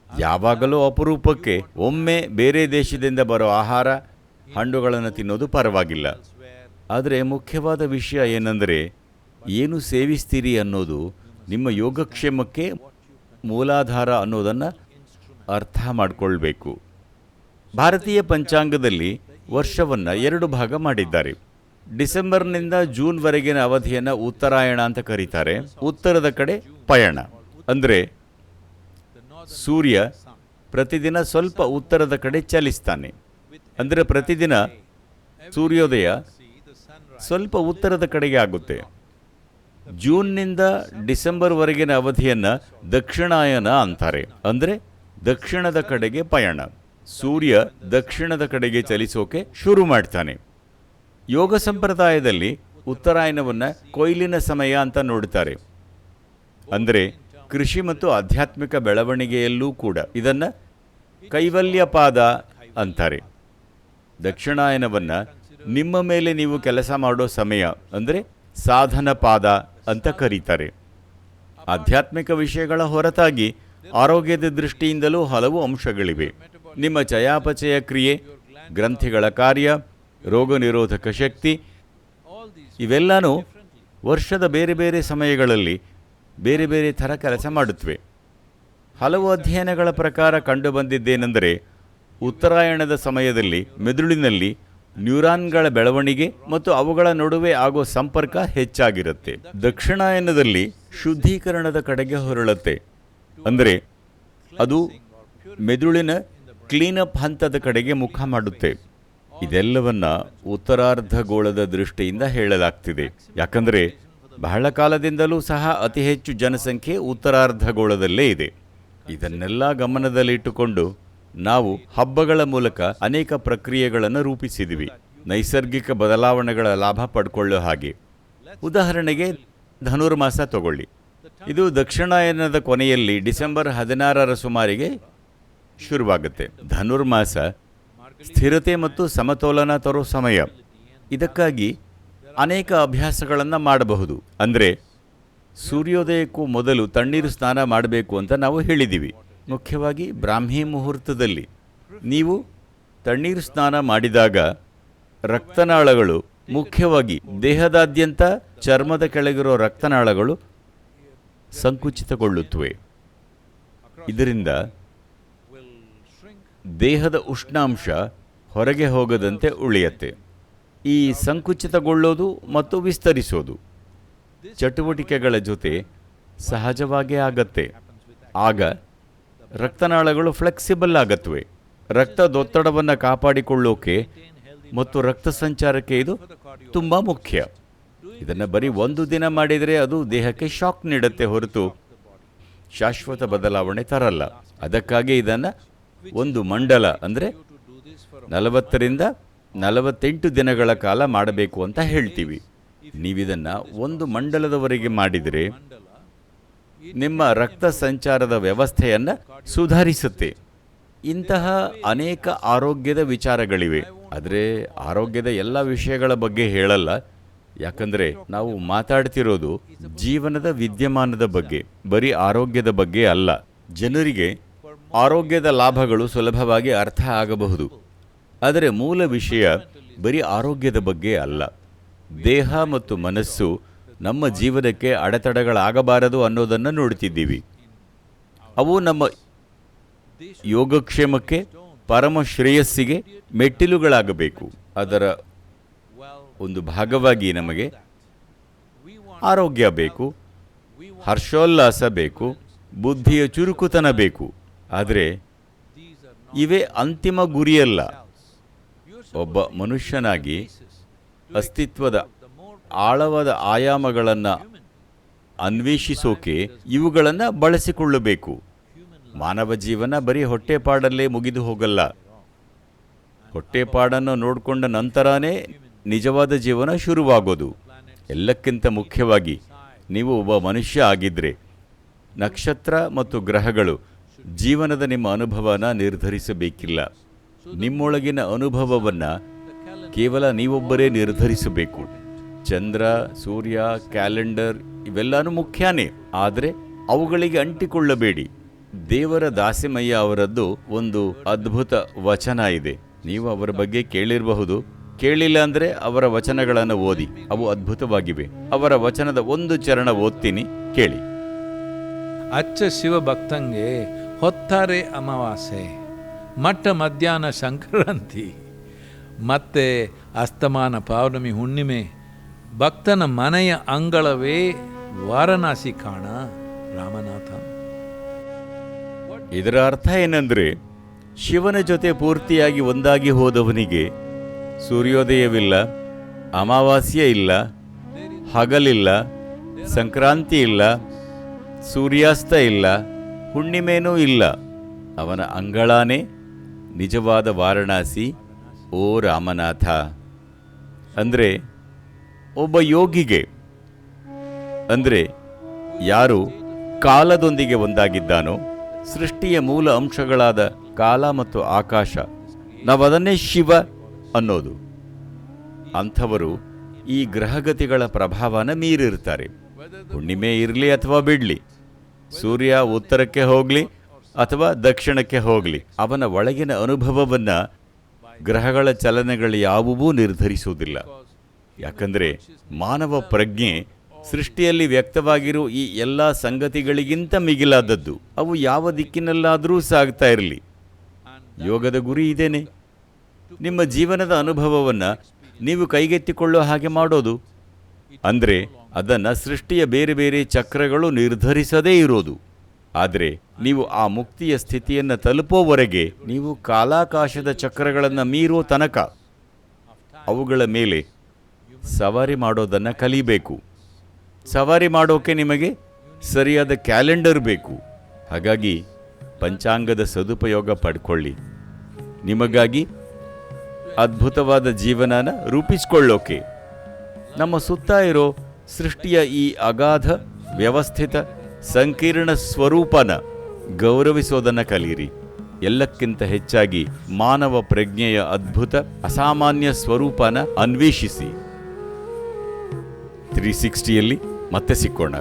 ಯಾವಾಗಲೂ ಅಪರೂಪಕ್ಕೆ ಒಮ್ಮೆ ಬೇರೆ ದೇಶದಿಂದ ಬರೋ ಆಹಾರ ಹಣ್ಣುಗಳನ್ನು ತಿನ್ನೋದು ಪರವಾಗಿಲ್ಲ. ಆದರೆ ಮುಖ್ಯವಾದ ವಿಷಯ ಏನೆಂದರೆ ಏನು ಸೇವಿಸ್ತೀರಿ ಅನ್ನೋದು ನಿಮ್ಮ ಯೋಗಕ್ಷೇಮಕ್ಕೆ ಮೂಲಾಧಾರ ಅನ್ನೋದನ್ನು ಅರ್ಥ ಮಾಡಿಕೊಳ್ಬೇಕು. ಭಾರತೀಯ ಪಂಚಾಂಗದಲ್ಲಿ ವರ್ಷವನ್ನು 2 ಭಾಗ ಮಾಡಿದ್ದಾರೆ. ಡಿಸೆಂಬರ್ನಿಂದ ಜೂನ್ವರೆಗಿನ ಅವಧಿಯನ್ನು ಉತ್ತರಾಯಣ ಅಂತ ಕರೀತಾರೆ. ಉತ್ತರದ ಕಡೆ ಪಯಣ ಅಂದರೆ ಸೂರ್ಯ ಪ್ರತಿದಿನ ಸ್ವಲ್ಪ ಉತ್ತರದ ಕಡೆ ಚಲಿಸ್ತಾನೆ. ಅಂದರೆ ಪ್ರತಿದಿನ ಸೂರ್ಯೋದಯ ಸ್ವಲ್ಪ ಉತ್ತರದ ಕಡೆಗೆ ಆಗುತ್ತೆ. ಜೂನ್ನಿಂದ ಡಿಸೆಂಬರ್ವರೆಗಿನ ಅವಧಿಯನ್ನು ದಕ್ಷಿಣಾಯನ ಅಂತಾರೆ. ಅಂದರೆ ದಕ್ಷಿಣದ ಕಡೆಗೆ ಪಯಣ. ಸೂರ್ಯ ದಕ್ಷಿಣದ ಕಡೆಗೆ ಚಲಿಸೋಕೆ ಶುರು ಮಾಡ್ತಾನೆ. ಯೋಗ ಸಂಪ್ರದಾಯದಲ್ಲಿ ಉತ್ತರಾಯಣವನ್ನು ಕೊಯ್ಲಿನ ಸಮಯ ಅಂತ ನೋಡ್ತಾರೆ. ಅಂದರೆ ಕೃಷಿ ಮತ್ತು ಆಧ್ಯಾತ್ಮಿಕ ಬೆಳವಣಿಗೆಯಲ್ಲೂ ಕೂಡ ಇದನ್ನು ಕೈವಲ್ಯಪಾದ ಅಂತಾರೆ. ದಕ್ಷಿಣಾಯನವನ್ನು ನಿಮ್ಮ ಮೇಲೆ ನೀವು ಕೆಲಸ ಮಾಡೋ ಸಮಯ ಅಂದರೆ ಸಾಧನ ಪಾದ ಅಂತ ಕರೀತಾರೆ. ಆಧ್ಯಾತ್ಮಿಕ ವಿಷಯಗಳ ಹೊರತಾಗಿ ಆರೋಗ್ಯದ ದೃಷ್ಟಿಯಿಂದಲೂ ಹಲವು ಅಂಶಗಳಿವೆ. ನಿಮ್ಮ ಚಯಾಪಚಯ ಕ್ರಿಯೆ, ಗ್ರಂಥಿಗಳ ಕಾರ್ಯ, ರೋಗ ನಿರೋಧಕ ಶಕ್ತಿ ಇವೆಲ್ಲನೂ ವರ್ಷದ ಬೇರೆ ಬೇರೆ ಸಮಯಗಳಲ್ಲಿ ಬೇರೆ ಬೇರೆ ಥರ ಕೆಲಸ ಮಾಡುತ್ತವೆ. ಹಲವು ಅಧ್ಯಯನಗಳ ಪ್ರಕಾರ ಕಂಡುಬಂದಿದ್ದೇನೆಂದರೆ ಉತ್ತರಾಯಣದ ಸಮಯದಲ್ಲಿ ಮೆದುಳಿನಲ್ಲಿ ನ್ಯೂರಾನ್ಗಳ ಬೆಳವಣಿಗೆ ಮತ್ತು ಅವುಗಳ ನಡುವೆ ಆಗೋ ಸಂಪರ್ಕ ಹೆಚ್ಚಾಗಿರುತ್ತೆ. ದಕ್ಷಿಣಾಯನದಲ್ಲಿ ಶುದ್ಧೀಕರಣದ ಕಡೆಗೆ ಹೊರಳುತ್ತೆ. ಅಂದರೆ ಅದು ಮೆದುಳಿನ ಕ್ಲೀನಪ್ ಹಂತದ ಕಡೆಗೆ ಮುಖ ಮಾಡುತ್ತೆ. ಇದೆಲ್ಲವನ್ನ ಉತ್ತರಾರ್ಧಗೋಳದ ದೃಷ್ಟಿಯಿಂದ ಹೇಳಲಾಗ್ತಿದೆ. ಯಾಕಂದರೆ ಬಹಳ ಕಾಲದಿಂದಲೂ ಸಹ ಅತಿ ಹೆಚ್ಚು ಜನಸಂಖ್ಯೆ ಉತ್ತರಾರ್ಧಗೋಳದಲ್ಲೇ ಇದೆ. ಇದನ್ನೆಲ್ಲ ಗಮನದಲ್ಲಿಟ್ಟುಕೊಂಡು ನಾವು ಹಬ್ಬಗಳ ಮೂಲಕ ಅನೇಕ ಪ್ರಕ್ರಿಯೆಗಳನ್ನು ರೂಪಿಸಿದ್ವಿ, ನೈಸರ್ಗಿಕ ಬದಲಾವಣೆಗಳ ಲಾಭ ಪಡ್ಕೊಳ್ಳೋ ಹಾಗೆ. ಉದಾಹರಣೆಗೆ ಧನುರ್ಮಾಸ ತಗೊಳ್ಳಿ. ಇದು ದಕ್ಷಿಣಾಯನದ ಕೊನೆಯಲ್ಲಿ ಡಿಸೆಂಬರ್ 16ರ ಸುಮಾರಿಗೆ ಶುರುವಾಗುತ್ತೆ. ಧನುರ್ಮಾಸ ಸ್ಥಿರತೆ ಮತ್ತು ಸಮತೋಲನ ತರೋ ಸಮಯ. ಇದಕ್ಕಾಗಿ ಅನೇಕ ಅಭ್ಯಾಸಗಳನ್ನು ಮಾಡಬಹುದು. ಅಂದರೆ ಸೂರ್ಯೋದಯಕ್ಕೂ ಮೊದಲು ತಣ್ಣೀರು ಸ್ನಾನ ಮಾಡಬೇಕು ಅಂತ ನಾವು ಹೇಳಿದ್ದೀವಿ. ಮುಖ್ಯವಾಗಿ ಬ್ರಾಹ್ಮಿ ಮುಹೂರ್ತದಲ್ಲಿ ನೀವು ತಣ್ಣೀರು ಸ್ನಾನ ಮಾಡಿದಾಗ ರಕ್ತನಾಳಗಳು, ಮುಖ್ಯವಾಗಿ ದೇಹದಾದ್ಯಂತ ಚರ್ಮದ ಕೆಳಗಿರೋ ರಕ್ತನಾಳಗಳು ಸಂಕುಚಿತಗೊಳ್ಳುತ್ತವೆ. ಇದರಿಂದ ದೇಹದ ಉಷ್ಣಾಂಶ ಹೊರಗೆ ಹೋಗದಂತೆ ಉಳಿಯುತ್ತೆ. ಈ ಸಂಕುಚಿತಗೊಳ್ಳೋದು ಮತ್ತು ವಿಸ್ತರಿಸೋದು ಚಟುವಟಿಕೆಗಳ ಜೊತೆ ಸಹಜವಾಗೇ ಆಗತ್ತೆ. ಆಗ ರಕ್ತನಾಳಗಳು ಫ್ಲೆಕ್ಸಿಬಲ್ ಆಗತ್ವೆ. ರಕ್ತದೊತ್ತಡವನ್ನು ಕಾಪಾಡಿಕೊಳ್ಳೋಕೆ ಮತ್ತು ರಕ್ತ ಸಂಚಾರಕ್ಕೆ ಇದು ತುಂಬ ಮುಖ್ಯ. ಇದನ್ನು ಬರೀ ಒಂದು ದಿನ ಮಾಡಿದರೆ ಅದು ದೇಹಕ್ಕೆ ಶಾಕ್ ನೀಡುತ್ತೆ ಹೊರತು ಶಾಶ್ವತ ಬದಲಾವಣೆ ತರಲ್ಲ. ಅದಕ್ಕಾಗಿ ಇದನ್ನು ಒಂದು ಮಂಡಲ ಅಂದರೆ 40ರಿಂದ 48 ದಿನಗಳ ಕಾಲ ಮಾಡಬೇಕು ಅಂತ ಹೇಳ್ತೀವಿ. ನೀವಿದನ್ನು ಒಂದು ಮಂಡಲದವರೆಗೆ ಮಾಡಿದರೆ ನಿಮ್ಮ ರಕ್ತ ಸಂಚಾರದ ವ್ಯವಸ್ಥೆಯನ್ನು ಸುಧಾರಿಸುತ್ತೆ. ಇಂತಹ ಅನೇಕ ಆರೋಗ್ಯದ ವಿಚಾರಗಳಿವೆ. ಆದರೆ ಆರೋಗ್ಯದ ಎಲ್ಲ ವಿಷಯಗಳ ಬಗ್ಗೆ ಹೇಳಲ್ಲ, ಯಾಕಂದರೆ ನಾವು ಮಾತಾಡ್ತಿರೋದು ಜೀವನದ ವಿದ್ಯಮಾನದ ಬಗ್ಗೆ, ಬರೀ ಆರೋಗ್ಯದ ಬಗ್ಗೆ ಅಲ್ಲ. ಜನರಿಗೆ ಆರೋಗ್ಯದ ಲಾಭಗಳು ಸುಲಭವಾಗಿ ಅರ್ಥ ಆಗಬಹುದು, ಆದರೆ ಮೂಲ ವಿಷಯ ಬರೀ ಆರೋಗ್ಯದ ಬಗ್ಗೆ ಅಲ್ಲ. ದೇಹ ಮತ್ತು ಮನಸ್ಸು ನಮ್ಮ ಜೀವನಕ್ಕೆ ಅಡೆತಡೆಗಳಾಗಬಾರದು ಅನ್ನೋದನ್ನು ನೋಡ್ತಿದ್ದೀವಿ. ಅವು ನಮ್ಮ ಯೋಗಕ್ಷೇಮಕ್ಕೆ, ಪರಮ ಶ್ರೇಯಸ್ಸಿಗೆ ಮೆಟ್ಟಿಲುಗಳಾಗಬೇಕು. ಅದರ ಒಂದು ಭಾಗವಾಗಿ ನಮಗೆ ಆರೋಗ್ಯ ಬೇಕು, ಹರ್ಷೋಲ್ಲಾಸ ಬೇಕು, ಬುದ್ಧಿಯ ಚುರುಕುತನ ಬೇಕು. ಆದರೆ ಇವೇ ಅಂತಿಮ ಗುರಿಯಲ್ಲ. ಒಬ್ಬ ಮನುಷ್ಯನಾಗಿ ಅಸ್ತಿತ್ವದ ಆಳವಾದ ಆಯಾಮಗಳನ್ನು ಅನ್ವೇಷಿಸೋಕೆ ಇವುಗಳನ್ನು ಬಳಸಿಕೊಳ್ಳಬೇಕು. ಮಾನವ ಜೀವನ ಬರೀ ಹೊಟ್ಟೆಪಾಡಲ್ಲೇ ಮುಗಿದು ಹೋಗಲ್ಲ. ಹೊಟ್ಟೆಪಾಡನ್ನು ನೋಡಿಕೊಂಡ ನಂತರನೇ ನಿಜವಾದ ಜೀವನ ಶುರುವಾಗೋದು. ಎಲ್ಲಕ್ಕಿಂತ ಮುಖ್ಯವಾಗಿ ನೀವು ಒಬ್ಬ ಮನುಷ್ಯ ಆಗಿದ್ದರೆ ನಕ್ಷತ್ರ ಮತ್ತು ಗ್ರಹಗಳು ಜೀವನದ ನಿಮ್ಮ ಅನುಭವನ ನಿರ್ಧರಿಸಬೇಕಿಲ್ಲ. ನಿಮ್ಮೊಳಗಿನ ಅನುಭವವನ್ನು ಕೇವಲ ನೀವೊಬ್ಬರೇ ನಿರ್ಧರಿಸಬೇಕು. ಚಂದ್ರ, ಸೂರ್ಯ, ಕ್ಯಾಲೆಂಡರ್ ಇವೆಲ್ಲನೂ ಮುಖ್ಯನೇ, ಆದರೆ ಅವುಗಳಿಗೆ ಅಂಟಿಕೊಳ್ಳಬೇಡಿ. ದೇವರ ದಾಸಿಮಯ್ಯ ಅವರದ್ದು ಒಂದು ಅದ್ಭುತ ವಚನ ಇದೆ. ನೀವು ಅವರ ಬಗ್ಗೆ ಕೇಳಿರಬಹುದು, ಕೇಳಿಲ್ಲ ಅಂದರೆ ಅವರ ವಚನಗಳನ್ನು ಓದಿ, ಅವು ಅದ್ಭುತವಾಗಿವೆ. ಅವರ ವಚನದ ಒಂದು ಚರಣ ಓದ್ತೀನಿ, ಕೇಳಿ. ಅಚ್ಚ ಶಿವಭಕ್ತಂಗೆ ಹೊತ್ತಾರೆ ಅಮಾವಾಸ್ಯೆ, ಮಟ್ಟ ಮಧ್ಯಾಹ್ನ ಸಂಕ್ರಾಂತಿ, ಮತ್ತೆ ಅಸ್ತಮಾನ ಪೌರ್ಣಮಿ ಹುಣ್ಣಿಮೆ, ಭಕ್ತನ ಮನೆಯ ಅಂಗಳವೇ ವಾರಣಾಸಿ ಕಾಣ ರಾಮನಾಥ. ಇದರ ಅರ್ಥ ಏನಂದ್ರೆ, ಶಿವನ ಜೊತೆ ಪೂರ್ತಿಯಾಗಿ ಒಂದಾಗಿ ಹೋದವನಿಗೆ ಸೂರ್ಯೋದಯವಿಲ್ಲ, ಅಮಾವಾಸ್ಯೆ ಇಲ್ಲ, ಹಗಲಿಲ್ಲ, ಸಂಕ್ರಾಂತಿ ಇಲ್ಲ, ಸೂರ್ಯಾಸ್ತ ಇಲ್ಲ, ಹುಣ್ಣಿಮೆನೂ ಇಲ್ಲ. ಅವನ ಅಂಗಳಾನೇ ನಿಜವಾದ ವಾರಣಾಸಿ, ಓ ರಾಮನಾಥ. ಅಂದರೆ ಒಬ್ಬ ಯೋಗಿಗೆ, ಅಂದರೆ ಯಾರು ಕಾಲದೊಂದಿಗೆ ಒಂದಾಗಿದ್ದಾನೋ, ಸೃಷ್ಟಿಯ ಮೂಲ ಅಂಶಗಳಾದ ಕಾಲ ಮತ್ತು ಆಕಾಶ, ನಾವದನ್ನೇ ಶಿವ ಅನ್ನೋದು, ಅಂಥವರು ಈ ಗ್ರಹಗತಿಗಳ ಪ್ರಭಾವನ ಮೀರಿರ್ತಾರೆ. ಹುಣ್ಣಿಮೆ ಇರಲಿ ಅಥವಾ ಬಿಡಲಿ, ಸೂರ್ಯ ಉತ್ತರಕ್ಕೆ ಹೋಗಲಿ ಅಥವಾ ದಕ್ಷಿಣಕ್ಕೆ ಹೋಗಲಿ, ಅವನ ಒಳಗಿನ ಅನುಭವವನ್ನು ಗ್ರಹಗಳ ಚಲನೆಗಳು ಯಾವುವೂ ನಿರ್ಧರಿಸುವುದಿಲ್ಲ. ಯಾಕಂದರೆ ಮಾನವ ಪ್ರಜ್ಞೆ ಸೃಷ್ಟಿಯಲ್ಲಿ ವ್ಯಕ್ತವಾಗಿರೋ ಈ ಎಲ್ಲ ಸಂಗತಿಗಳಿಗಿಂತ ಮಿಗಿಲಾದದ್ದು. ಅವು ಯಾವ ದಿಕ್ಕಿನಲ್ಲಾದರೂ ಸಾಗ್ತಾ ಇರಲಿ. ಯೋಗದ ಗುರಿ ಇದೇನೆ, ನಿಮ್ಮ ಜೀವನದ ಅನುಭವವನ್ನು ನೀವು ಕೈಗೆತ್ತಿಕೊಳ್ಳೋ ಹಾಗೆ ಮಾಡೋದು. ಅಂದರೆ ಅದನ್ನು ಸೃಷ್ಟಿಯ ಬೇರೆ ಬೇರೆ ಚಕ್ರಗಳು ನಿರ್ಧರಿಸದೇ ಇರೋದು. ಆದರೆ ನೀವು ಆ ಮುಕ್ತಿಯ ಸ್ಥಿತಿಯನ್ನು ತಲುಪೋವರೆಗೆ ನೀವು ಕಾಲಾಕಾಶದ ಚಕ್ರಗಳನ್ನು ಮೀರೋ ತನಕ ಅವುಗಳ ಮೇಲೆ ಸವಾರಿ ಮಾಡೋದನ್ನು ಕಲಿಬೇಕು. ಸವಾರಿ ಮಾಡೋಕೆ ನಿಮಗೆ ಸರಿಯಾದ ಕ್ಯಾಲೆಂಡರ್ ಬೇಕು. ಹಾಗಾಗಿ ಪಂಚಾಂಗದ ಸದುಪಯೋಗ ಪಡ್ಕೊಳ್ಳಿ. ನಿಮಗಾಗಿ ಅದ್ಭುತವಾದ ಜೀವನನ ರೂಪಿಸಿಕೊಳ್ಳೋಕೆ ನಮ್ಮ ಸುತ್ತ ಇರೋ ಸೃಷ್ಟಿಯ ಈ ಅಗಾಧ, ವ್ಯವಸ್ಥಿತ, ಸಂಕೀರ್ಣ ಸ್ವರೂಪನ ಗೌರವಿಸೋದನ್ನು ಕಲಿಯಿರಿ. ಎಲ್ಲಕ್ಕಿಂತ ಹೆಚ್ಚಾಗಿ ಮಾನವ ಪ್ರಜ್ಞೆಯ ಅದ್ಭುತ, ಅಸಾಮಾನ್ಯ ಸ್ವರೂಪನ ಅನ್ವೇಷಿಸಿ. 360ಯಲ್ಲಿ ಮತ್ತೆ ಸಿಕ್ಕೋಣ.